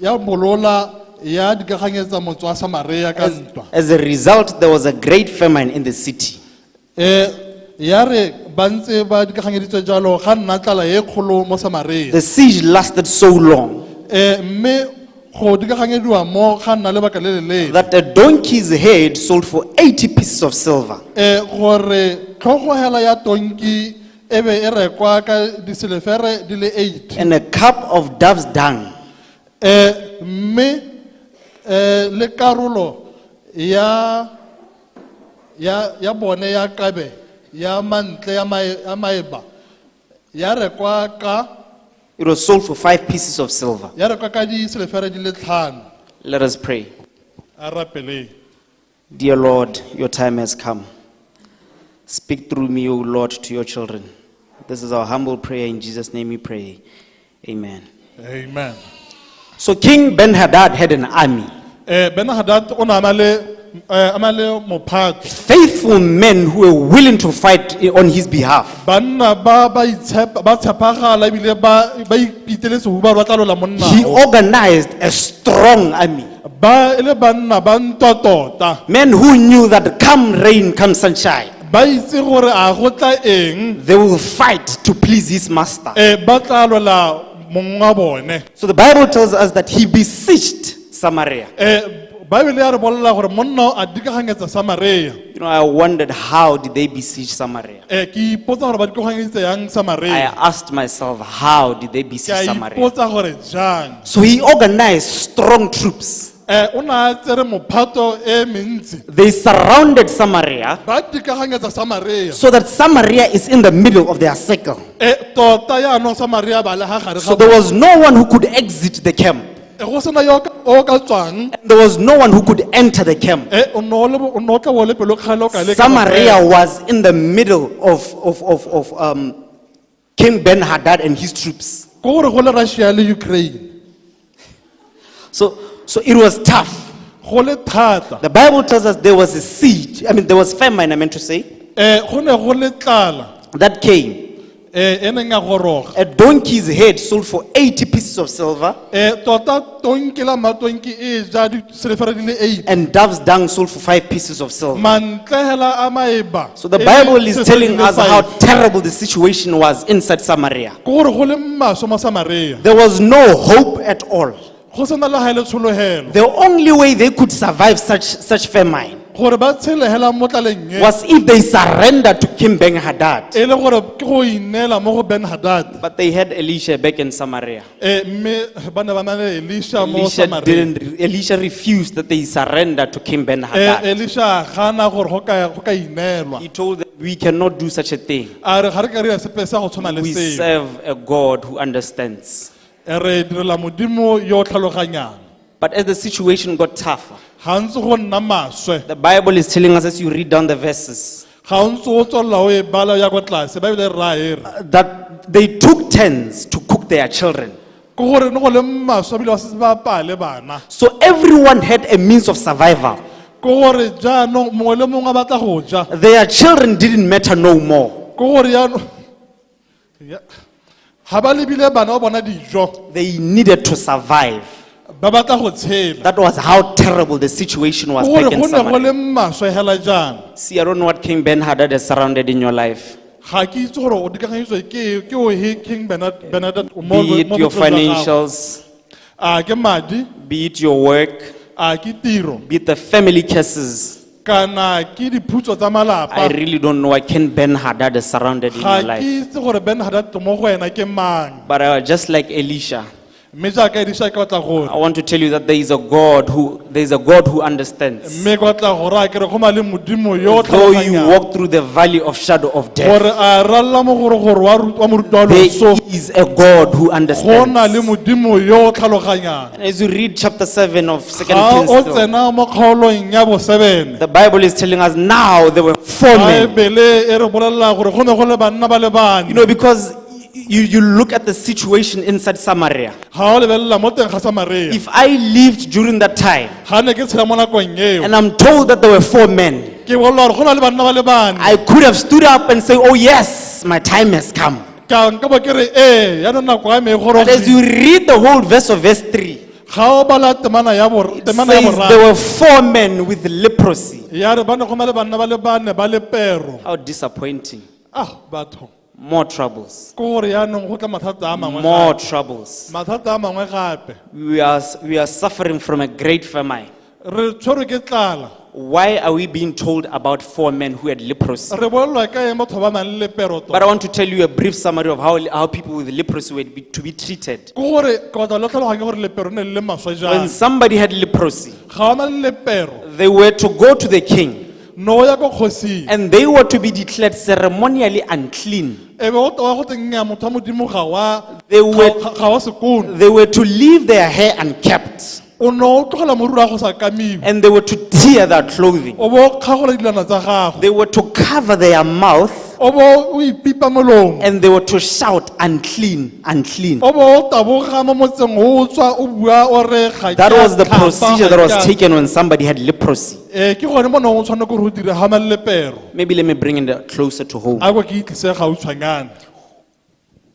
ya bolola ya dikaganyetsa motse wa Samaria ka ntwa As a result, there was a great famine in the city. ya re ba ntse ba dikaganyeditswe jalo ga nna tlala e kgolo mo Samaria The siege lasted so long mme go dikaganyediwa mo ga nna lebaka le leleele that a donkey's head sold for 80 pieces of silver. gore tlhogogela ya tonki e be e rekwa ka disilefere di le 8 And a cup of dove's dung mme le karolo ya bone ya kabe ya mantle ya maeba ya rekwa ka It was sold for 5 pieces of silver. ya rekwa ka disilefere di le 5 Let us pray. a rapele Dear Lord, your time has come. Speak through me, O Lord, to your children. This is our humble prayer. In Jesus' name we pray. Amen. amen So King Ben-Hadad had an army. Ben-Hadad o ne a na le mophato Faithful men who were willing to fight on his behalf. banna ba tshepagala ebile ba ipiteletse go ba tla lola monna He organized a strong army. ba ele banna ba ntwa tota Men who knew that come rain, come sunshine, ba itse gore a go tla eng they will fight to please his master. ba tla lwela mong wa bone So the Bible tells us that he besieged Samaria. Bible ya re bolela gore monna a dikaganyetsa Samaria You know, I wondered, how did they besiege Samaria? ke ipotsa gore ba dikaganyeditse yang I Samaria asked myself, how did they ke besiege a Samaria? ipotsa gore jang So he organized strong troops. o ne a tsere mophato e mentsi They surrounded Samaria ba dikaganyetsa Samaria so that Samaria is in the middle of their circle. tota yaanong Samaria ba le ga gare So ga there was no one who could exit the camp. go sena yo o ka tswang There was no one who could enter the camp. o no tla bo le pelo kgale o ka le Samaria was in the middle of King Ben-Hadad and his troops. go gore go le Russia le Ukraine So it was tough. go le thata The Bible tells us there was a siege. There was famine, I meant to say, go ne go le tlala that came. e neng ya goroga A donkey's head sold for 80 pieces of silver, tota tonki la matonki e ja disilefere di le 8 and dove's dung sold for 5 pieces of silver. mantlehela a maeba So the Bible is telling us how terrible the situation was inside Samaria. go gore go le maswe mo Samaria There was no hope at all. go sena le ga le tshologelo The only way they could survive such famine gore ba tshele hela mo tlaleng e, was if they surrendered to King Ben-Hadad. e le gore ke go inela mo go Ben-Hadad. But they had Elisha back in Samaria. Mme ba ne ba na le Elisha mo Samaria. Elisha refused that they surrender to King Ben-Hadad. Elisha gana gore go ka inelwa. He told them, we cannot do such a thing. A re ga re ka re ya sepe sa go tshwana le We seo. serve a God who understands. Re direla modimo yo o tlhaloganyang. But as the situation got tougher, Ga ntse go nna maswe. the Bible is telling us as you read down the verses Ga o ntse o tswalla o e bala ya kwa tlase, Bible e ra e re. that they took turns to cook their children. Ke gore ne go le maswe ebile ba se ba pale bana. So everyone had a means of survival. Ke gore jaanong mongwe le mongwe a batla go ja. Their children didn't matter no more. Ke gore jaanong ga ba lebile bana ba bona dijo, They needed to survive. ba batla go tshela. That was how terrible the situation was Ke gore back in go ne go Samaria. le maswe hela jaana. See, I don't know what King Ben-Hadad has surrounded in your life. Ga ke itse gore o dikaganyetswe ke o he King Benedict mo Be it mo your botshelong jwa gago. financials, A ke madi, be it your work, a ke tiro, be it the family cases. kana ke diphutso tsa I malapa. really don't know what King Ben-Hadad has surrounded in Ga your ke life. itse gore Ben-Hadad mo go wena ke mang. But just like Elisha, Mme jaaka Elisha ke batla gore I want to tell you that there is a God who understands. mme ke batla gore a kere go na le modimo yo o Though you tlhaloganyang. walk through the valley of shadow of death, Gore a ralla mo gore wa moruti wa there loso. is a God who Go na le understands. modimo yo o tlhaloganyang. And as you read chapter 7 of 2 Ga Kings, o still, tsena mo kgaolong ya bo 7. the Bible is telling us now there were 4 men. Baebele e re bolelela gore go ne go le banna ba le bane. You know, because you look at the situation inside Samaria. Ga o lebelela mo teng ga Samaria. If I lived during that time Ga ne ke tshela mo nakong eo. and I'm told that there were 4 men, Ke bolela gore go na le banna ba le bane. I could have stood up and say, oh yes, my time has come. Ka nka bo ke re ya no nako ya me e But as gorogile. you read the whole verse of verse 3, Ga o bala temana ya it says there were 4 men with leprosy. ya re ba ne go na le banna ba le bane ba le pero. How disappointing. Batho More troubles. ke gore yaanong go tla mathata a mangwe More gape. troubles. Mathata a mangwe gape. We are suffering from a great famine. Re tshwerwe ke tlala. Why are we being told about 4 men who had leprosy? Re bolelwa ka eng batho ba nang le pero But I want to tell you a brief summary of how people with leprosy were to be treated. Ke gore ke batla le tlhaloganye gore lepero ne le le maswe When jang. somebody had leprosy, Ga o na le lepero, they were to go to the king no ya ko kgosing. and they were to be declared ceremonially unclean. E be o towa go teng nya motho wa modimo ga wa They were, ga wa sekono. they were to leave their hair unkept O no o tlogela moriri wa go sa kamiwa. and they were to tear their clothing. O bo kgagola dilwana tsa gago. They were to cover their mouth O bo o ipipa molomo. and they were to shout, unclean, unclean. O bo o taboga mo motseng o tswa o bua o re ga That ke a was the thapa, procedure that ga was ke a- taken when somebody had leprosy. Ke gone mo no o tshwanetse gore o dire ha na le lepero. Maybe let me bring it closer to home. A go ke itlise gautshwanyana.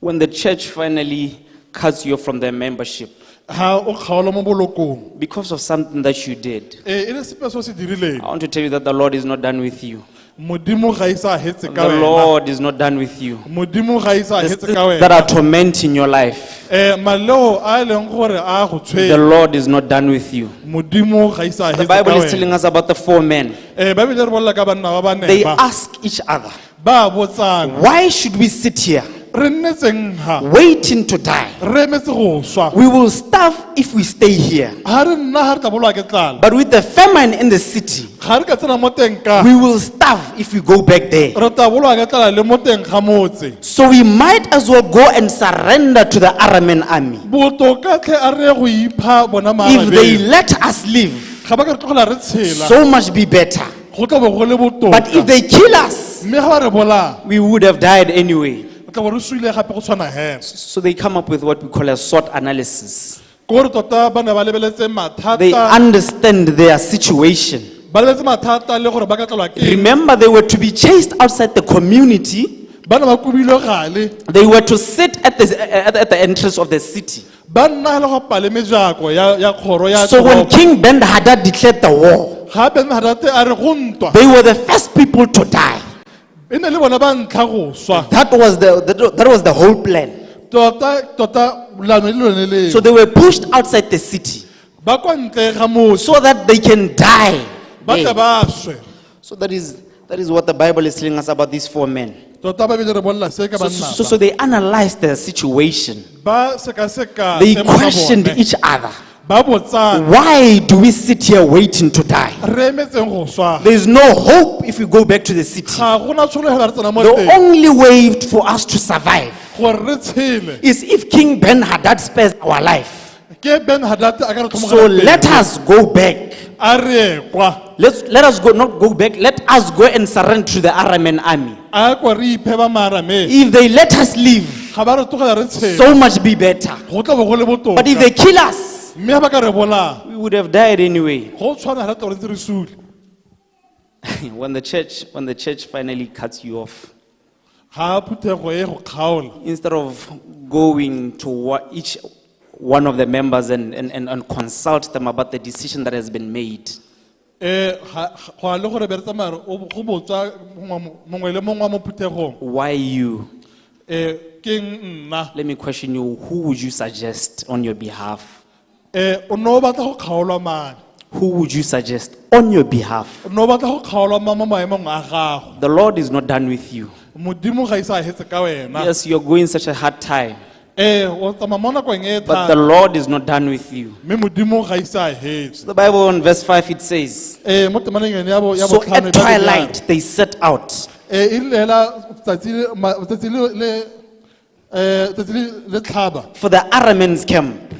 When the church finally cuts you off from their membership Ha o kgaola mo bolokong. because of something that you did, E le sepe se se dirileng. I want to tell you that the Lord is not done with you. Modimo ga isa hetse ka The wena. Lord is not done with you. Modimo ga isa The hetse things ka wena. that are tormenting your life, Maleo a leng gore a go the tshwenya. Lord is not done with you. Modimo ga isa The hetse Bible ka is telling wena. us about the 4 men. Bibele re bolela ka banna ba bane They ba. ask each other, Ba botsana. why should we sit here Re nnetseng ha. waiting to die? Re emetse go swa. We will starve if we stay here. Ha re nna ha re tla bolwa ke tlala. But with the famine in the city, Ga re ka tsena mo teng ka. we will starve if we go back there. Re tla bolwa ke tlala le mo teng ga motse. So we might as well go and surrender to the Aramean army. Botoka tle a re go ipha bona If they maarabeng. let us live, Ga ba ka re tlogela re tshela. so much be better. Go tla bo go le botoka. But if they kill us, mme ga ba re bola, we would have died anyway. o tla bo re suile gape go tshwana he. So they come up with what we call a SWOT analysis. Ke gore tota ba ne ba lebeletse They mathata. understand their situation. Ba lebeletse mathata le gore ba ka tlelwa ke. Remember, they were to be chased outside the community. Ba ne ba kubilwe gale. They were to sit at the entrance of the city. Ba nna le go pale mejako ya kgoro ya. So when King Ben-Hadad declared the war, gape mathata a re go ntwa. they were the first people to die. E ne le bona ba ntlha go swa. That was the whole plan. Tota lano le lone le. So they were pushed outside the city Ba kwa ntle ga motse. so that they can die ba tle Hey. ba shwe. So that is what the Bible is telling us about these 4 men. Tota Bibele re bolela se ka So, banna so, so they analyzed the situation. ba sekaseka They seemo sa questioned bone. each other. Ba botsana Why do we sit here waiting to die? re emetseng go swa. There is no hope if we go back to the city. Ga gona tshologelo re tsena mo The teng only way for us to survive gore re tshele is if King Ben-Hadad spares our life. ke Ben Hadad a ka re So tlhomogela let pele. us go back. a re kwa Let us go, not go back. Let us go and surrender to the Aramean army. a kwa re iphe ba marame If they let us leave, ga ba re tlogela re tshele so much be better. go tla bo go le botoka But if they kill us, mme ga ba ka re bola we would have died anyway. go tshwana ra tore re sule when the church finally cuts you off, ga phuthego e go kgaola instead of going to each one of the members and consult them about the decision that has been made, go a le gore be re tsamaya re- go botswa mongwe le mongwe wa mo phuthegong why you? ke nna Let me question you, who would you suggest on your behalf? o ne o batla go kgaolwa mane Who would you suggest on your behalf? o ne o batla go kgaolwa mo maemong a gago The Lord is not done with you. modimo ga isa a hetse ka wena Yes, you're going such a hard time, o tsamaya mo nakong e but the thata Lord is not done with you. mme modimo ga isa a hetse The Bible in verse 5 it says, mo temaneng ene ya so botlhano at e ba re jalo. twilight they set out. e rile hela tsatsi le tlhaba For the Arameans camp.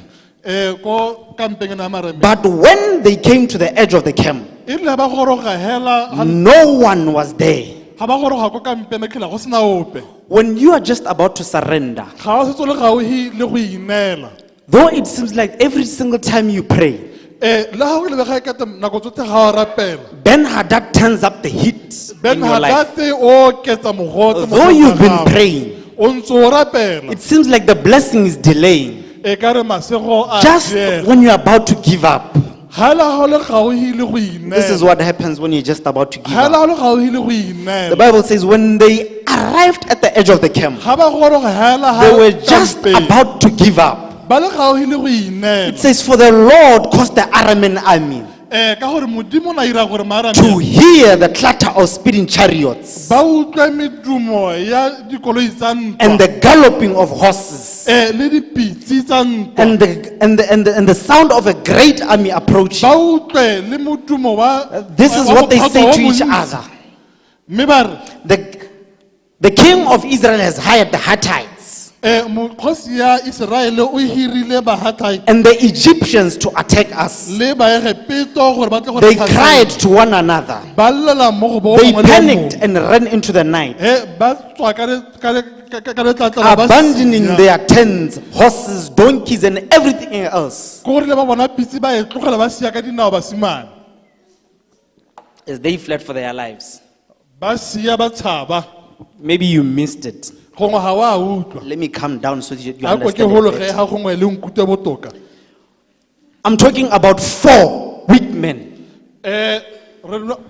ko kampeng ena ya mareme But when they came to the edge of the camp, e rile ba goroga hela no one was there. ga ba goroga ko kampeng khela go sena ope When you are just about to surrender, ga o setse le gauhi le go inela though it seems like every single time you pray, le ga go lebega ekete nako tsotlhe ga o rapela Ben-Hadad turns up the heat Ben in your life. Hadad o oketsa mogote mo Though you've been gago. praying, o ntse o rapela it seems like the blessing is delaying. e ka re masego a Just diega. when you're about to give up. ha la ga o le gauhi le go This is inela what happens when you're just about to give ha la up. ga o le gauhi le go The inela Bible says when they arrived at the edge of the camp, ga ba goroga hela they ha were just kampeng. about to give up. ba le gauhi le go inela It says, for the Lord caused the Aramean army ka gore modimo na ira gore marame to hear the clatter of speeding chariots ba utlwa medumo ya dikoloi tsa and ntwa the galloping of horses le dipitsi tsa ntwa and the sound of a great army approaching. ba utlwe le modumo wa This is wa what they mophato say o to each montsi. other. mme ba re The king of Israel has hired the Hittites mokgosi ya Iseraele o hirile Bahathite and the Egyptians to attack us. le baegepeto gore ba tle go They re cried tlhasela. to one another. ba llela mo go bo They mongwe le panicked mongwe. and ran into the night, ba tswa ka letlatlana ba abandoning sia. their tents, horses, donkeys, and everything else. Ko gore le ba bona pitsi ba e tlogela ba sia ka dinao basimane As they fled for their lives. ba sia ba tshaba Maybe you missed it. gongwe ga wa utlwa Let me come down so that you a ko ke understand it hologe better. ga gongwe le nkute botoka I'm talking about 4 weak men.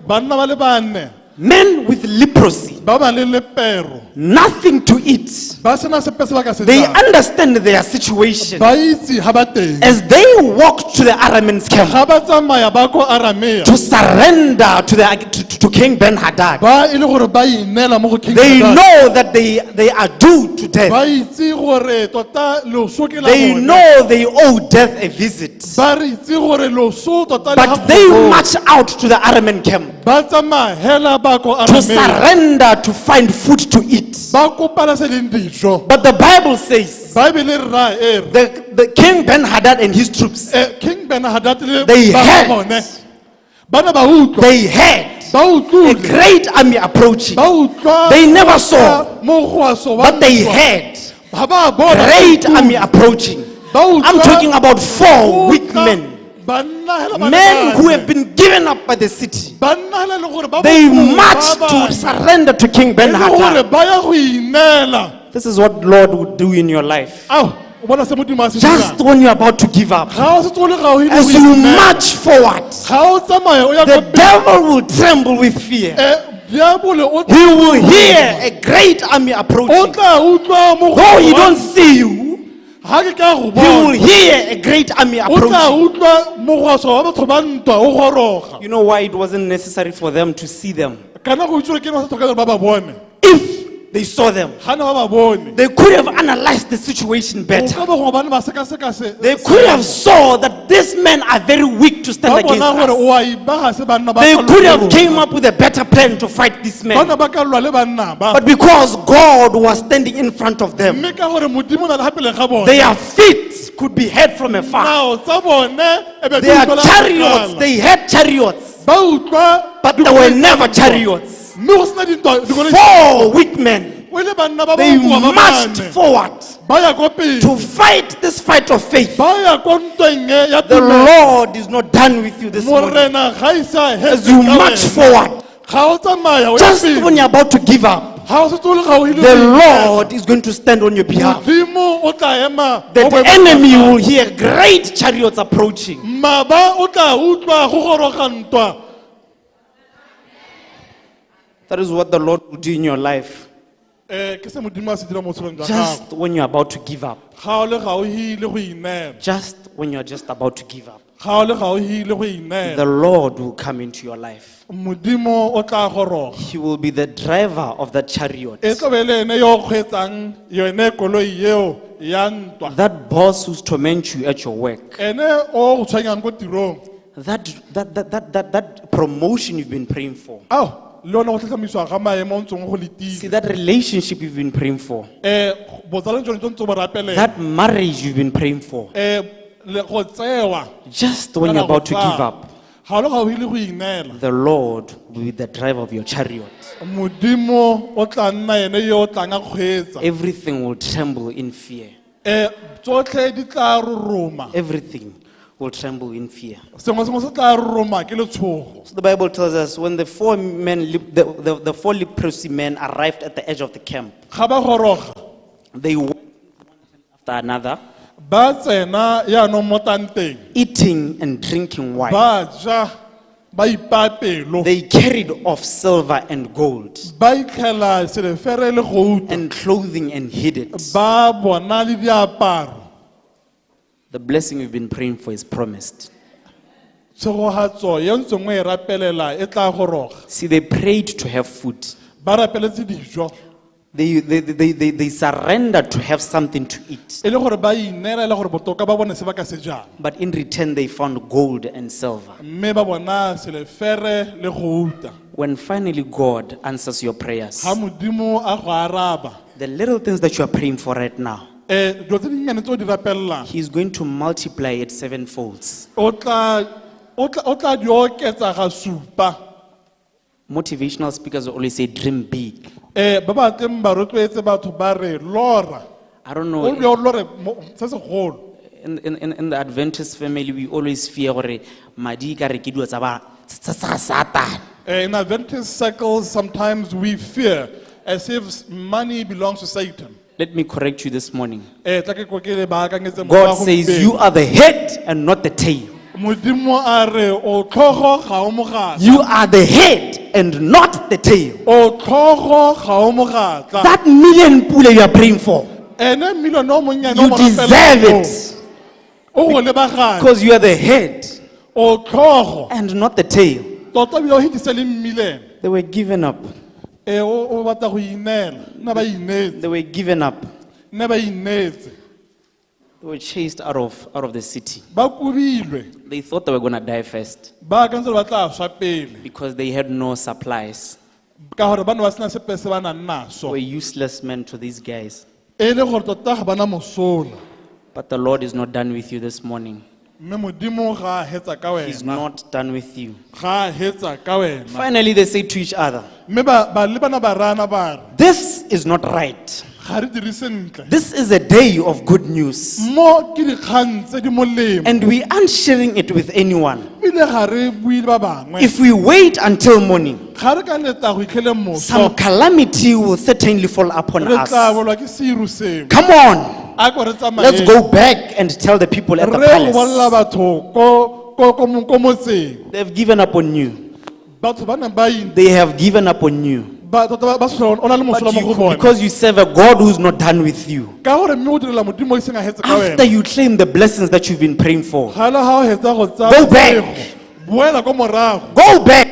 banna ba le bane Men with leprosy, ba ba le lepero nothing to eat. ba sena sepe se ba ka se They jang. understand their situation. ba itse ga ba teng As they walked to the Arameans camp ga ba tsamaya ba ko Aramea to surrender to King Ben-Hadad, ba e le gore ba inela mo go King they Hadad. know that they are due to death. ba itse gore tota leoso ke la They bone. know they owe death a visit. ba re itse gore leoso tota le But ga they kgolo. march out to the Aramean camp ba tsamaya hela ba ko to Aramea surrender to find food to eat. ba kopana se leng dijo But the Bible says Bible e ra e re the King Ben-Hadad and his troops, King Ben-Hadad le They ba had- bone ba ne ba utlwa they had ba a utlwile great army approaching. ba utlwa They never saw, mogwaso wa but they ntwa. had Ga ba bona great ba army utlwile. approaching. Ba utlwa I'm talking about 4 weak utlwa men. banna hela ba le Men who bane. have been given up by the city. banna hela le gore ba They bokoa, marched ba to bane. surrender to King E le gore Ben-Hadad. ba ya go inela This is what Lord would do in your life. ao o bona se modimo a se Just dirang. when you're about to give up, ga o setse o le gauhi le as go you inela. march forward, ga o tsamaya o ya the ko pele, devil will tremble with fear. diabole o He will hear a great army o approaching. tla utlwa Though he mogolo don't see you, ha ke ka go he will bona hear a great army o tla approaching. utlwa mogwaso wa batho ba ntwa o goroga You know why it wasn't necessary for them to see them? kana go itse ke ba sa tlhoka ba ba bone If they saw them, ga na ba ba bone they could have analyzed the situation o better. ka ba go bana ba sekaseka se They could have saw that these men are very weak to stand ba against bona gore us. o a iba ga se banna ba They ka could have lwa came up with a better plan to fight these men. bana ba ka lwa le banna ba But because God was standing in front of them, mme ka gore modimo na le gapele ga bone their feet could be heard from afar. nao tsa bone e be di Their utlwala chariots, kgakala. they had chariots, ba utlwa but there were never chariots. mme go sena dintwa dikoloi 4 weak men, o le banna ba ba they bokoa ba marched bane. forward ba ya ko pele to fight this fight of faith. ba ya ko ntweng e ya The tumelo. Lord is not done with you this morning. morena ga isa As you march forward, ga o tsamaya o ya just pele. when you're about to give up, ga o setse o le gauhile the go ikela. Lord is going to stand on your behalf. modimo o tla ema The o boemong enemy ba gago. will hear great chariots approaching. maba o tla utlwa go goroga ntwa That is what the Lord will do in your life. ke se modimo a se dira mo tshelong jwa Just gago when you're about to give up. ga o le gauhile go inela Just when you're just about to give up. ga o le gauhile go The inela Lord will come into your life. modimo o tla goroga He will be the driver of that chariot. e tlo be le ene yo o kgweetsang yone koloi eo ya ntwa That boss who's torment you at your work. ene o go tshwenyang ko tirong That promotion you've been praying for. ao le one go tlhatlhamisiwa ga maemo o ntseng go letile See that relationship you've been praying for. botsaleng jone tse ntse bo rapelela That marriage you've been praying for. le go tsewa Just when you're about to give up, ga o le gauhile go inela the Lord will be the driver of your chariot. modimo o tla nna ene yo o tlang a kgweetsa Everything will tremble in fear. tsotlhe di tla roroma Everything will tremble in fear. sengwe sengwe se tla roroma ke letshogo So the Bible tells us when the four the four leprosy men arrived at the edge of the camp, ga ba goroga they went after another, ba tsena yaanong mo tanteng eating and drinking wine. ba ja ba ipaya pelo They carried off silver and gold ba itlhela selefere le gouta and clothing and hid it. ba bona le diaparo The blessing we've been praying for is promised. tshegogatso ye ntse ngwe e rapelela e tla goroga See, they prayed to have food. ba rapeletse dijo They surrendered to have something to eat. e le gore ba inela e le gore botoka ba bone se ba ka se jang But in return, they found gold and silver. mme ba bona selefere le gouta When finally God answers your prayers, ga modimo a go araba the little things that you are praying for right now, dilo tse dinnyane tse o di rapelelang He's going to multiply it sevenfold. o tla di oketsa ga supa Motivational speakers always say, dream big. ba ba teng ba rotloetse batho ba re lora I don't o know. be o lore se segolo In the Adventist family, we always fear gore madi ka re ke dilo tsa Satan. in Adventist circles sometimes we fear as if money belongs to Satan Let me correct you this morning. tla ke ko ke le baakanyetse mo God ba says gompieno. you are the head and not the tail. modimo a re o tlhogo ga o mogatla You are the head and not the tail. o tlhogo ga o mogatla That million pule you are praying for, ene million o monnyane o you mo deserve rapelelang it o go lebagane because you are the head o tlhogo and not the tail. tota bile o hitise le mmilene They were given up. o batla go inela nna ba inetse They were given up. nne ba inetse They were chased out of the city. ba kubilwe They thought they were going to die first ba akantse ba tla swa pele because they had no supplies. ka gore ba ne ba sena sepe se ba nang naso Were useless men to these guys. e le gore tota ga ba na mosola But the Lord is not done with you this morning. mme modimo ga a hetsa ka He's wena not done with you. ga a hetsa ka wena Finally, they say to each other, mme ba le bana ba rana ba re this is not right. ga re dire sentle This is a day of good news. mo ke dikgang tse di molemo And we aren't sharing it with anyone. ebile ga re bue le ba bangwe If we wait until morning, ga re ka letla go itlhele some moso calamity will certainly fall upon re tla us. bolwa ke seru seo Come on, a ko re let's tsamaye go back and tell the people at the re go bolela palace. batho ko motseng They've given up on you. batho ba neng ba ine They have given up on you. ba tota ba se o na le mosola mo go bona because you serve a God who's not done with you. ka gore mme o direla modimo o seng a hetse ka After wena you claim the blessings that you've been praying for, gala ha o hetsa go tsa Go back. boela ko morago go back.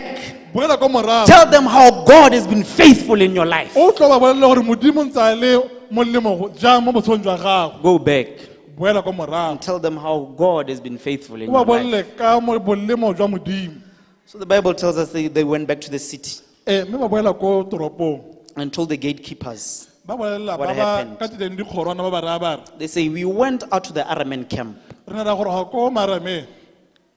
boela ko morago Tell them how God has been faithful in your life. o tlo ba bolella gore modimo ntse a le molemo jang mo botshong jwa gago Go back. boela ko morago Tell them how God has been faithful in o ba your life. bolle ka mo bolemo jwa modimo So the Bible tells us they went back to the city mme ba boela ko toropong and told the gatekeepers. ba bolela What ba ba happened? ka teng dikgorwana ba ba raya ba re They say, we went out to the Aramean camp. re na ra gore ga ko marame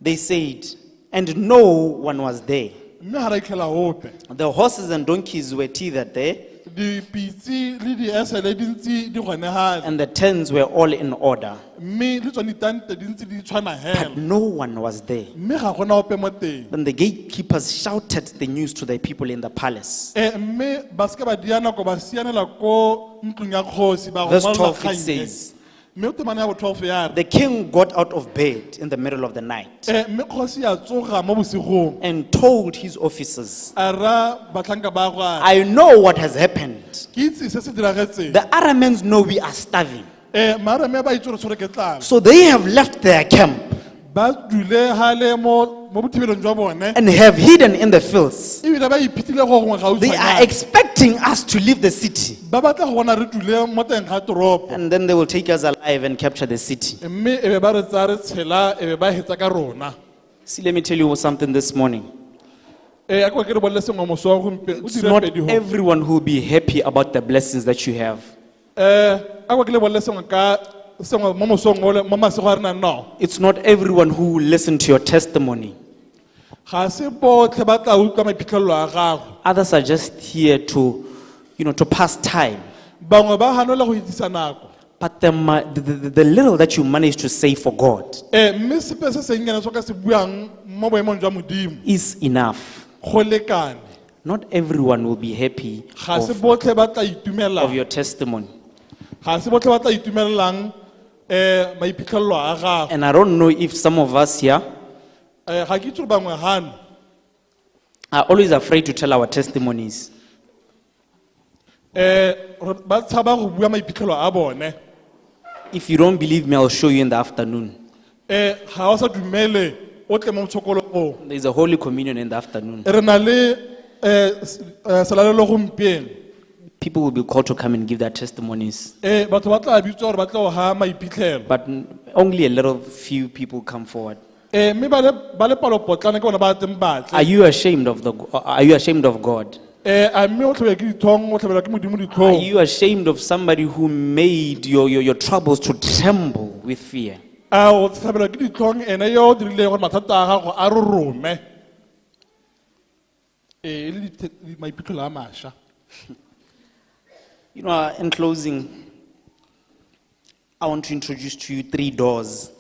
They said, and no one was there. mme ga ra itlhela ope The horses and donkeys were tethered there, dipitsi le diesele di ntse di kgonegale and the tents were all in order. mme le tsone ditante di ntse di tshwana But hela no one was there. mme ga gona ope mo teng Then the gatekeepers shouted the news to the people in the palace. mme ba seke ba dia nako ba sianela ko ntlong ya kgosi ba go Verse ngwalola 12 it kgang e. says, mme temane ya bo 12 ya re the king got out of bed in the middle of the night mme kgosi ya tsoga mo bosigong and told his officers, a ra batlhanka ba gwa I know what has happened. ke itse se se diragetseng The Arameans know we are starving. marame ba itse gore tshwere ke tlala So they have left their camp ba dule hale mo bothibelong jwa bone and have hidden in the fields. ebile ba iphetile go gongwe ga o They are expecting us to leave the city, ba batla go bona re dule mo teng ga toropo and then they will take us alive and capture the city. mme e be ba re tsaya re tshela e be ba hetsa ka rona See, let me tell you something this morning. a kwa ke re bolle sengwe moso wa gompieno o It's dire not pedi ho everyone who will be happy about the blessings that you have. a kwa ke le bolle sengwe ka sengwe mo mosong o le mo masego a re nang nao It's not everyone who will listen to your testimony. ga se botlhe ba tla utlwa maiphitlhelelo a gago Others are just here to, to pass time. bangwe ba hanola go itisa nako But the little that you manage to say for God mme sepe se sennyane se ka se buang mo boemong jwa modimo is enough. go lekane Not everyone will be happy ga se of botlhe ba tla itumelela your testimony. ga se botlhe ba tla itumelelang maiphitlhelelo a gago And I don't know if some of us here ga ke itse gore bangwe gano are always afraid to tell our testimonies. ba tshaba go bua maiphitlhelo a bone If you don't believe me, I'll show you in the afternoon. ga o sa dumele o tle mo motshokologong There's a Holy Communion in the afternoon. re na le selalelo gompieno People will be called to come and give their testimonies. batho ba tla bitswa gore ba tla go ga maiphitlhelo But only a little few people come forward. mme ba le palopotlana ke bona ba teng batle Are you ashamed of are you ashamed of God? a mme o tlhabela ke dithong o tlhabela ke modimo Are ditlhong you ashamed of somebody who made your troubles to tremble with fear? a o tlhabela ke ditlhong ene yo o dirileng gore mathata a gago a rorome e le maiphitlhelo a mašwa In closing, I want to introduce to you 3 doors.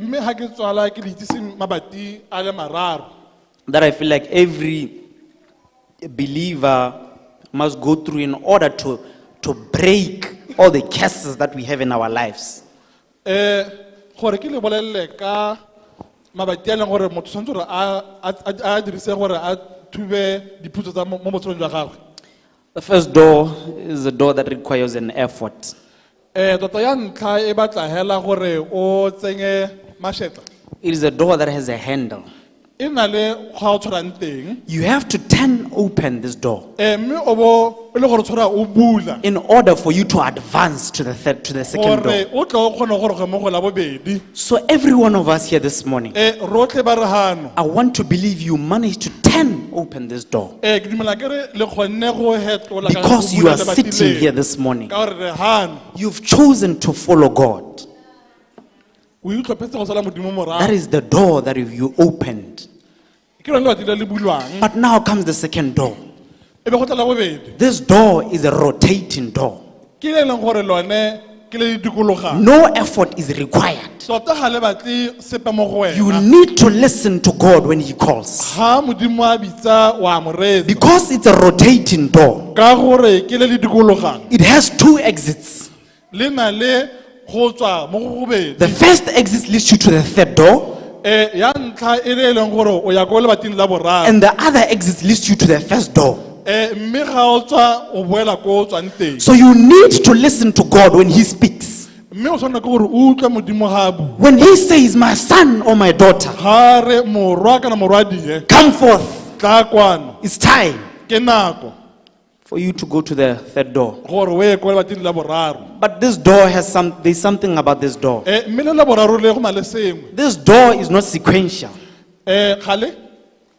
mme ga ke tswala ke le itsise mabati a le mararo That I feel like every believer must go through in order to break all the curses that we have in our lives. gore ke le bolelele ka mabati a leng gore motho tshwanetse gore a dirise gore a thube diputso tsa mo botshelong jwa gagwe The first door is a door that requires an effort. tota ya ntlha e batla hela gore o tsenye mašetla It is a door that has a handle. e na le kgwa o tshwarang teng You have to turn open this door mme o bo e le gore tshwara o bula in order for you to advance to the second gore door. o tle o kgone gore ge mo go la bobedi So every one of us here this morning, rotlhe ba re gano I want to believe you managed to turn open this door ke dumela ke re le kgonne go hetola ka because go you bula are lebati sitting leo. here this morning. ka gore re gano You've chosen to follow God. o itlhophetse go sala modimo That morago is the door that you opened. ke lone lebati le le bulwang But now comes the second door. e be go tla la bobedi This door is a rotating door. ke le leng gore lone ke le dikologang No effort is required. tota ga le batle sepe mo go You wena need to listen to God when He calls. ga modimo a bitsa wa mo reetsa Because it's a rotating door, ka gore ke le dikologang it has 2 exits. le na le go tswa mo go bobedi The first exit leads you to the third door, ya ntlha e le leng gore o ya ko lebating la boraro and the other exit leads you to the first door. mme ga o tswa o boela ko o tswang teng So you need to listen to God when He speaks. mme o tshwanela ke gore o utlwe modimo ga a bua When He says, my son or my daughter, ga re morwa kana morwadie come forth, tla kwano it's time ke nako for you to go to the third door. gore o ye ko lebating la boraro But this door has there's something about this door. mme le la boraro le go na le sengwe This door is not sequential. gale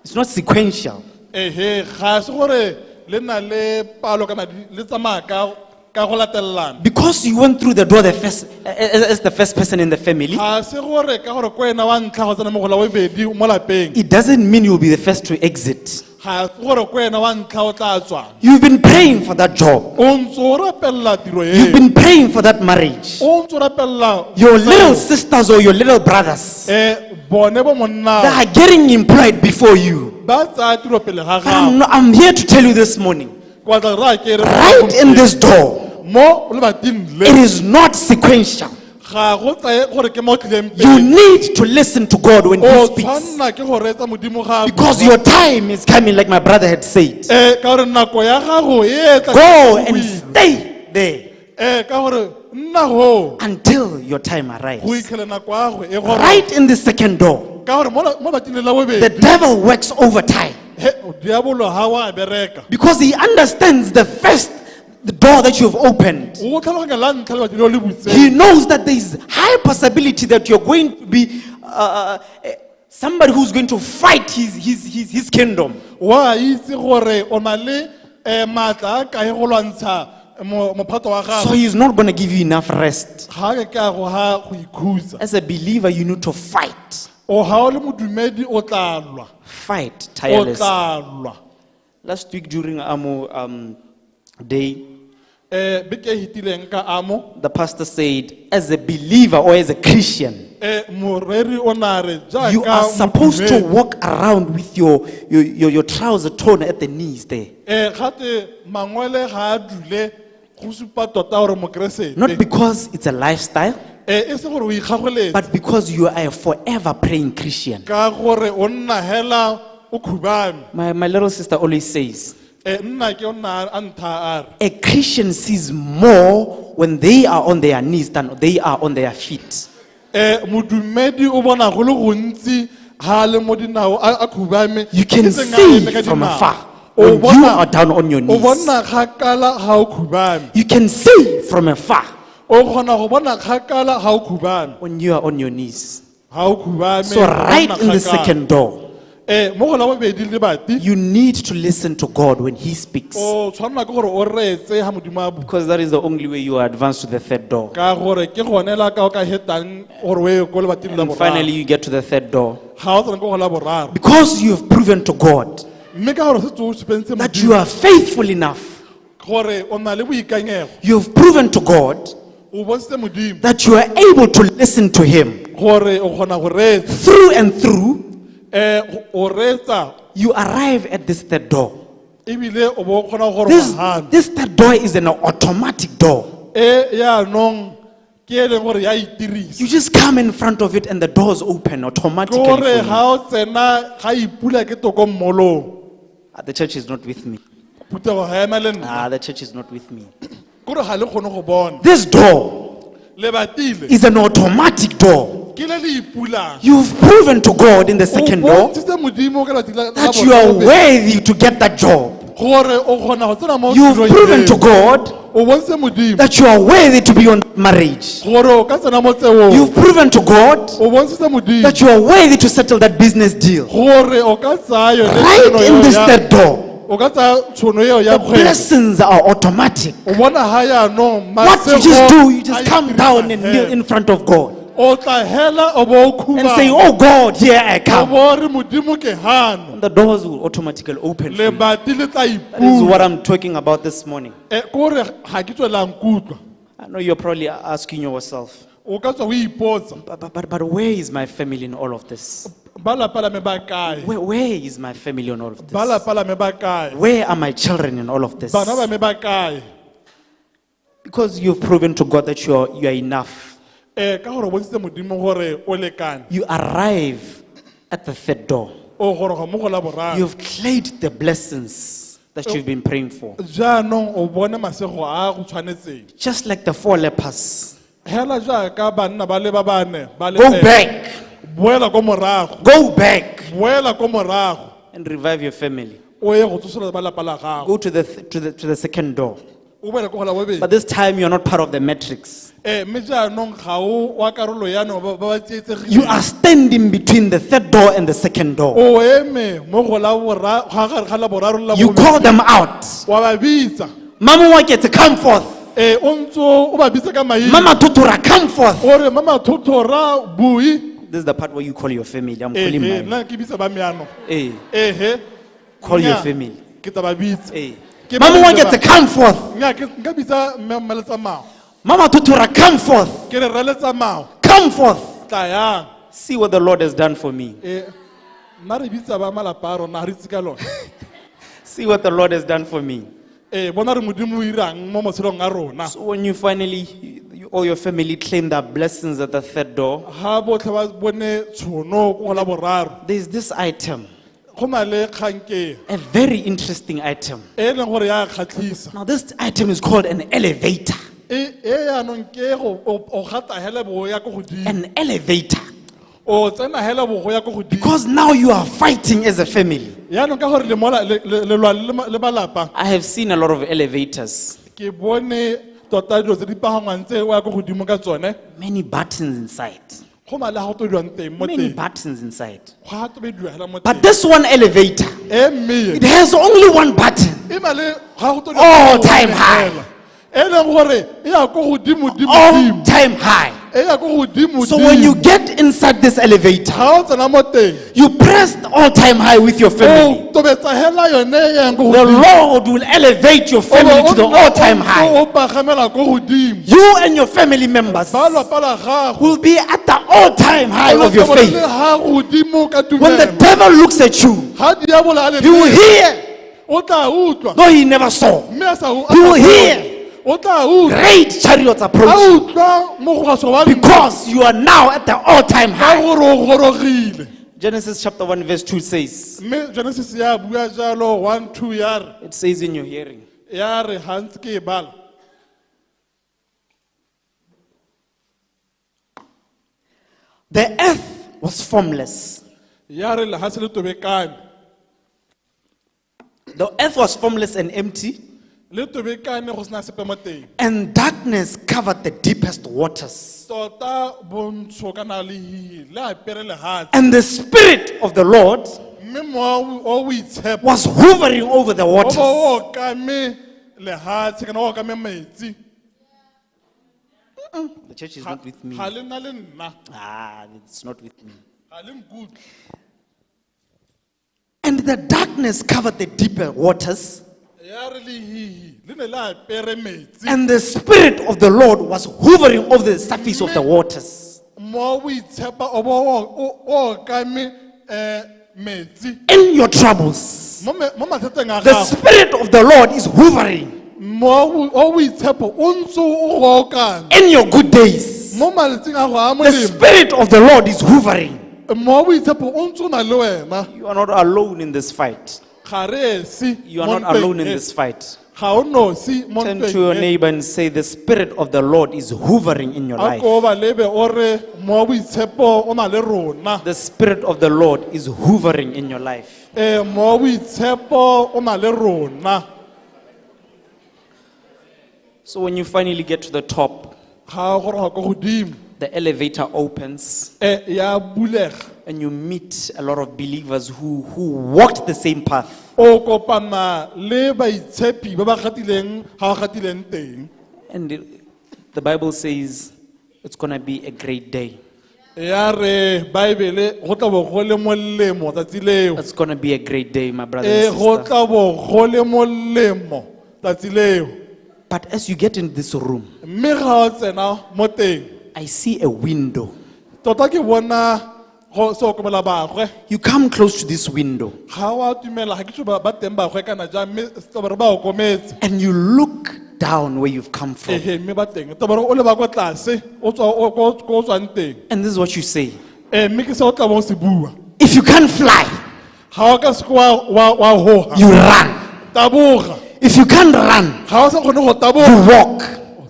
It's not sequential. ehe ga se gore le na le palo kana le tsamaya ka go latelelana Because you went through the door as the first person in the family, ga se gore ka gore ko wena wa ntlha go tsena mo gola wa bedi mo lapeng it doesn't mean you'll be the first to exit. ga se gore ko wena wa ntlha o tla tswa You've been praying for that job. o ntse o rapelela tiro You've e been praying for that marriage. o ntse o rapelela Your little sisters or your little brothers, bone bo monna they are getting employed before you. ba tsaya tiro pele ga But gago I'm here to tell you this morning, kwa tla ra ke re right in this door, mo lebating it le is not sequential. ga go tsaye gore ke mo tlileng You pele need to listen to God when He o speaks. tshwanna ke go reetsa modimo ga a Because bua. your time is coming, like my brother had said. ka gore nako ya gago e tla Go and stay there ka gore nna ho until your time go arrives. itlhele nako ya go e gore Right in the second door, ka gore mo bating la the bobedi devil works overtime diabolo ha wa bereka because he understands the door that you've opened. o tlhaloganya la ntlha lebati leo le butseng He knows that there is high possibility that you're going to be somebody who's going to fight his kingdom. wa itse gore o na le maatla a kae go lwantsha mophato wa So gago he's not going to give you enough rest. ga ke ka go ha go ikhutsa As a believer, you need to fight. o ha o le modumedi o tla lwa Fight o tirelessly. tla lwa Last week during Amo day, beke e hitileng ka amo the pastor said, as a believer or as a Christian, moreri o na re you are jaaka supposed to modumedi, walk around with your trouser torn at the knees there. gate mangwele ga a dule go supa tota gore mokeresete Not because it's a lifestyle, e se gore o ikgagoletse but because you are a forever praying Christian. ka gore o nna hela o khubame My little sister always says, nna ke o nna a ntha a re a Christian sees more when they are on their knees than they are on their feet. modumedi o bona go le gontsi ha a le mo dinao a khubame You can e seng a see eme ka from dinao. afar O when you bona- are down on your o knees. bona kgakala ga o khubame You can see from afar o kgona go bona kgakala ga o khubame when you are on your knees. ga o khubame So o right bona in the kgakala. second door, mo go la bobedi le bati you need to listen to God when He speaks. o tshwanela ke gore o reetse ha modimo a bua Because that is the only way you advance to the third door. ka gore ke gone la ka o ka hetang gore o ye ko lebating la And finally boraro you get to the third door. ga o tsena ko go la boraro Because you have proven to God mme ka gore setse o supentse that you modimo are faithful enough. gore o na le boikanyego You have proven to God o bontshitse modimo that you are able to listen to Him. gore o kgona go reetsa Through and through, o reetsa you arrive at this third door. ebile o bo o kgona gore This third door is an automatic door. yaanong ke e leng gore ya itirisa You just come in front of it and the doors open ke automatically. gore For you. ga o tsena ga ipula ke tokommolong The church is not with me. phutego ga ema le nna The church is not with me. kore ga le kgone go bona This door lebatile is an automatic door. ke le le ipulang You've proven to God in the second o door bontshitse modimo ka lati la that you are worthy to get that job. gore o kgona go tsena mo You've tirong proven eo. to God o bontse modimo that you are worthy to be on marriage. gore o ka tsena mo tseong You've proven to God o bontshitse modimo that you are worthy to settle that business deal. gore o ka tsaya yone Right tšhono in eo this ya- third door, o ka tsaya tšhono eo ya the kgwebo blessings are automatic. o bona ha yaanong What you just do, you a just come itirisa down and kneel hela. in front of God o tla hela o bo o and say, khuba "Oh God, here I o come." bo re modimo ke hano And the doors will automatically open for you. lebati le tla That is what ipula I'm talking about this morning. kore ga ke tswelang kutlwa I know you're probably asking yourself, o ka tswa o ipotsa but where is my family in all of this? ba lapa la me ba kae Where is my family in all of ba this? lapa la me ba kae Where are my children in all of this? bana ba me ba kae Because you've proven to God that you are enough. ka gore o bontshitse modimo gore o lekane You arrive at the third door. o goroga mo go la boraro You've claimed the blessings. that you've been praying for. jaanong o bone masego a go tshwanetseng Just like the 4 lepers. hela jaaka banna ba le ba bane ba le Go pele. back. boela ko morago Go back boela ko morago and revive your family. o ye go tsosola ba lapa la gago Go to the second door. o boela ko go la bobedi But this time you're not part of the matrix. mme jaanong ga o wa karolo yano ba ba tsietsegile You are standing between the third door and the second door. o eme mo go la boraro ga gare ga la boraro la You call them out. wa ba bitsa Mama Wakete, come forth. o ntso o ba bitsa ka maina Mama Tutura, come forth. ore mama thothora bui This is the part where you call your family. I'm calling mine. nna ke bitsa ba meano Hey, ehe call your Nnyaa, family. ke tla ba bitsa Hey. Ke Mama ba bitsa Wakete, ba- come forth. Nnyaa, nka bitsa mme letsamao Mama Tutura, come forth. ke re ra letsamao Come forth. tla yang See what the Lord has done for me. nna re bitsa ba malapa a rona ga re itse ka lona See what the Lord has done for me. bona re modimo o irang mo matshelong a rona So when you finally, all your family claim their blessings at the third door, ga botlhe ba bone tšhono ko go la boraro there's this item, go na le kgankeng a very interesting item. e leng gore ya kgatlhisa Now this item is called an elevator. e yaanong ke o gata hele bo ya ko godimo An elevator. o tsena hele bo go ya ko godimo Because now you are fighting as a family. yaanong ka gore le lelwa le malapa I have seen a lot of elevators, ke bone tota dilo tse di pagangwang tse o ya ko godimo ka tsone many buttons inside. go na le ga go todiwang teng mo Many teng buttons inside. go ga tobediwa hela mo But teng this one elevator, e mmeye it has only one button. e na le ga go todiwa All time high. e leng gore e ya ko godimo All dimo time high. e ya ko godimo So when you get inside this elevator, ga o tsena mo teng you press the all time high with your family. o tobetsa hela yone e yang ko The godimo Lord will elevate your family to the all time high. o pagamela ko godimo You and your family members ba lapa la gago will be at the all time high of your faith. ha godimo ka When the tumelo devil looks at you, ha diabola a le he will hear, o tla utlwa though he never saw. mme a sa He will hear o tla utlwa great chariots a approach utlwa mo go gaso wa because you are now at the all time ka high. gore o gorogile Genesis chapter 1 verse 2 says, mme genesis ya bua jalo 1:2 ya re it says in your hearing, ya re ha ntse ke e bala the earth was formless. ya re lehatshe le tobekane The earth was formless and empty, le tobekane go sena sepe mo teng and darkness covered the deepest waters. tota bontsho kana le hihi le apere lehatshe And the Spirit of the Lord mme mowa o boitshepo was hovering over the o waters. bo o okame lehatshe kana o okame metsi The church is not with me. ga le nna le nna Ah, it's not with me. ga le nkutlwe And the darkness covered the deeper waters, ya re le hihi le ne le apere metsi and the Spirit of the Lord was hovering over the surface of the waters. mowa o boitshepa o bo o okame metsi In your troubles, mo mathateng a the gago Spirit of the Lord is hovering. mowa o boitshepo o ntse o go okame In your good days, mo maletsing a go a the molemo Spirit of the Lord is hovering. mowa o boitshepo o ntse o na le wena You are not alone in this fight. ga re esi You are mo not alone in ntweng e. this fight. ga o nosi mo Turn to your ntweng e. neighbor and say, the Spirit of the Lord is hovering in your a life. ko ba lebe o re mowa boitshepo o na le rona The Spirit of the Lord is hovering in your life. mowa boitshepo o na le rona So when you finally get to the top, ga go roga ko godimo the elevator opens ya bulega and you meet a lot of believers who walked the same path. o kopana le baitshepi ba ba gatileng ga ba gatileng teng And the Bible says it's going to be a great day. ya re baebele go tla bo go le molemo tsatsi leo It's going to be a great day, my brother and go sister. tla bo go le molemo tsatsi leo But as you get in this room, mme ga o tsena mo teng I see a window. tota ke bona go se okomela bagwe You come close to this window ga wa tumela ga ke tso ba teng bagwe kana jang mme tobare ba okometse and you look down where you've come from. ehe mme ba teng tobare o le ba kwa tlase o tswa ko o tswang teng And this is what you say. mme ke se o tla bo se bua If you can't fly, ga o ka se wa hoga you run. taboga. If you can't run, Ga o sa kgone go you taboga, walk.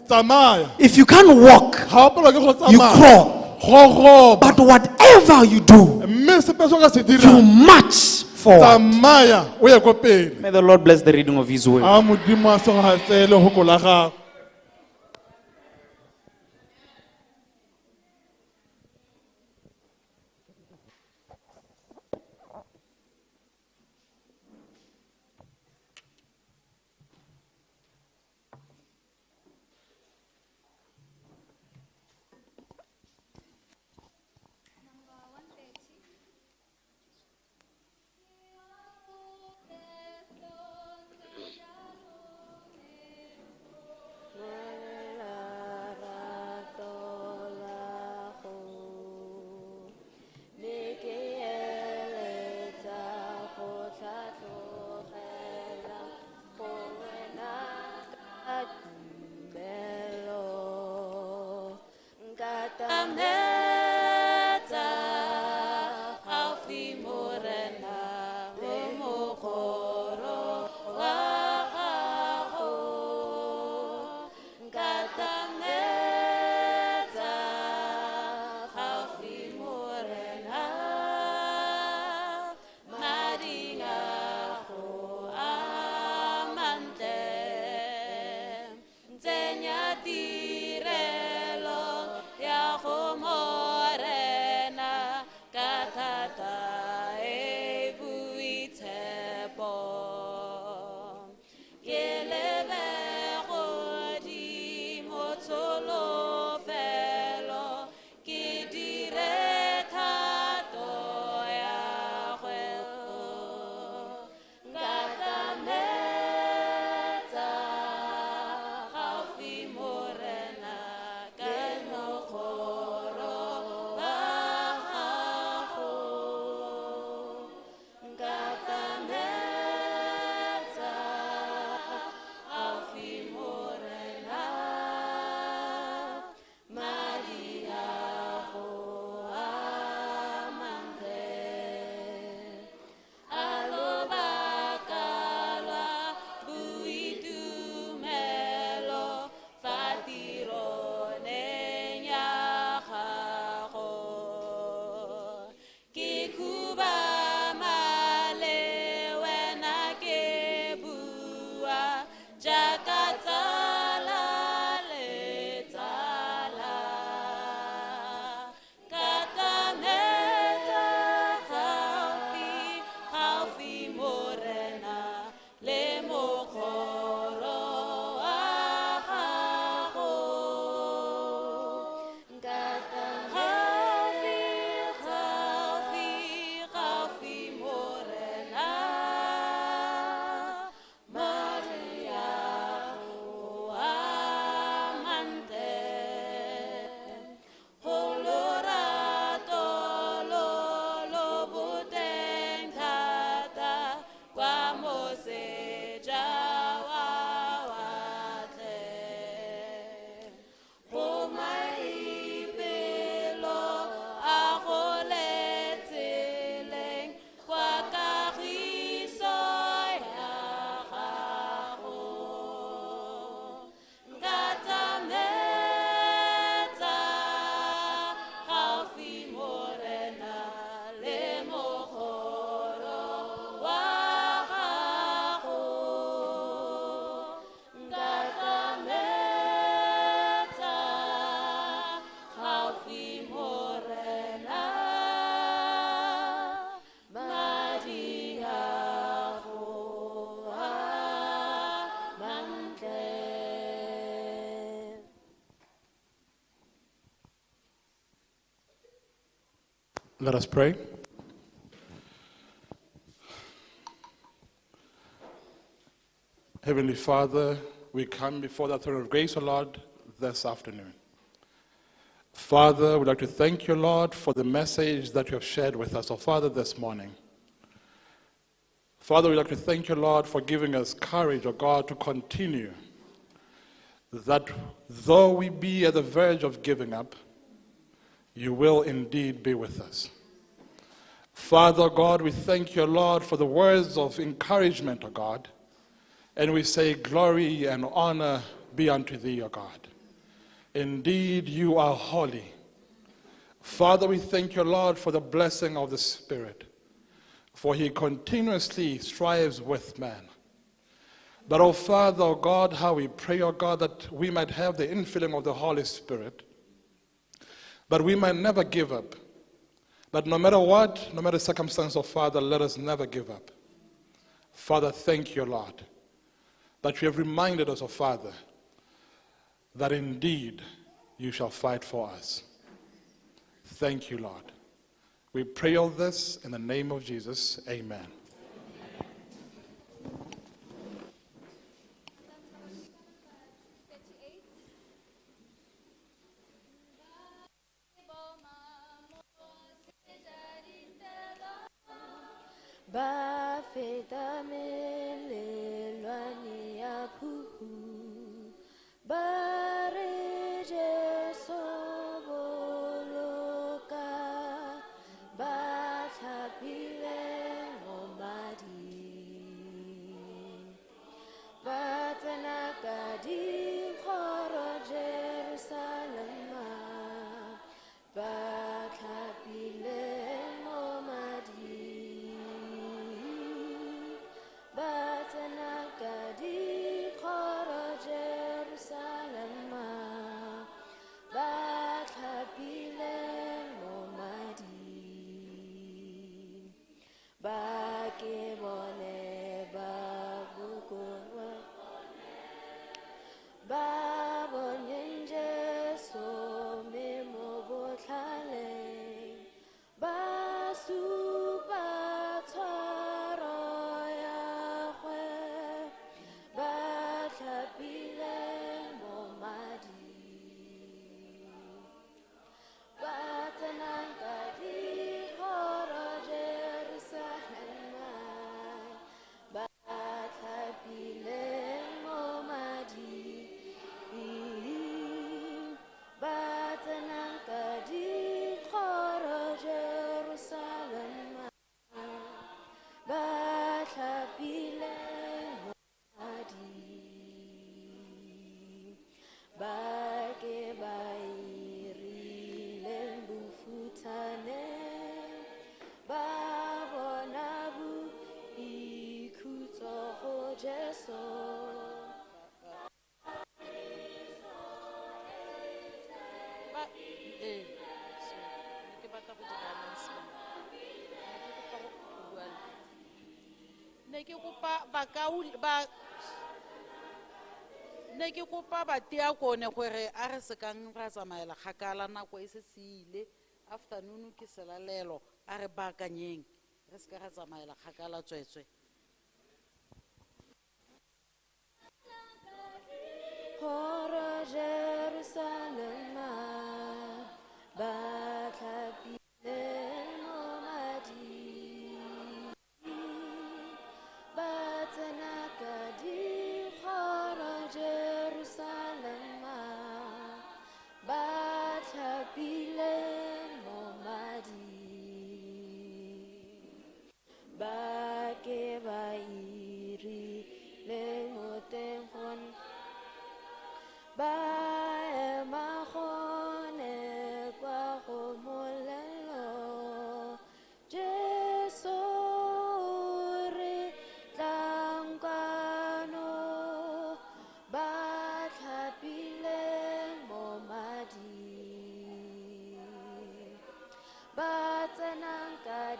tsamaya. If you can't walk, Ga o palelwa ke go you tsamaya, crawl. go roba. But whatever you do, Mme sepe se o ka se you dirang, march forward. tsamaya o ye ko pele. May the Lord bless the reading of His word. A Modimo a segatse lehoko la gago. Let us pray. Heavenly Father, we come before the throne of grace, O Lord, this afternoon. Father, we'd like to thank you, Lord, for the message that you have shared with us, O Father, this morning. Father, we'd like to thank you, Lord, for giving us courage, O God, to continue. That though we be at the verge of giving up, you will indeed be with us. Father God, we thank you, Lord, for the words of encouragement, O God, And we say, glory and honor be unto thee, O God. Indeed, you are holy. Father, we thank you, Lord, for the blessing of the Spirit, for he continuously strives with man. But, oh Father, oh God, how we pray, oh God, that we might have the infilling of the Holy Spirit, but we might never give up. But no matter what, no matter circumstance, oh Father, let us never give up. Father, thank you, Lord, that you have reminded us, oh Father, that indeed you shall fight for us. Thank you, Lord. We pray all this in the name of Jesus. Amen. Ba feta melelwane ya phuhu, ba re Jesu boloka, ba tlhapile mo mading, ba tsena ka dikgoro Jerusalema, ba tlhapile mo mading. Batana kadi khoro Jerusalema, batlhapile mo mading, ba ke bone ba bukorwa, ba boneng Jesu me mo botlhaleng, ba supa tshwaro ya gwe, ba tlhapile mo mading, ba tsenang ka dikgoro Jerusalema, ba tlhapile mo mading, ba tsenang ka dikgoro Jerusalema, ba tlhapile mo mading, ba ke ba irileng bofutane, ba bona boikhutso go Jesu. ne ke kopa batea kone gore a re sekang ra tsamaela kgakala nako e se ile afternoon ke selalelo a re baakanyeng re seka ra tsamaela kgakala tswetswe. Khoro Jerusalema, ba tlhapile mo mading, ba tsena ka dikgoro Jerusalema, ba tlhapile mo mading, ba ke ba irile mo teng gone, ba ema gone kwa go molelo, Jesu re tlang kwano, ba tlhapile mo mading, ba tsenang ka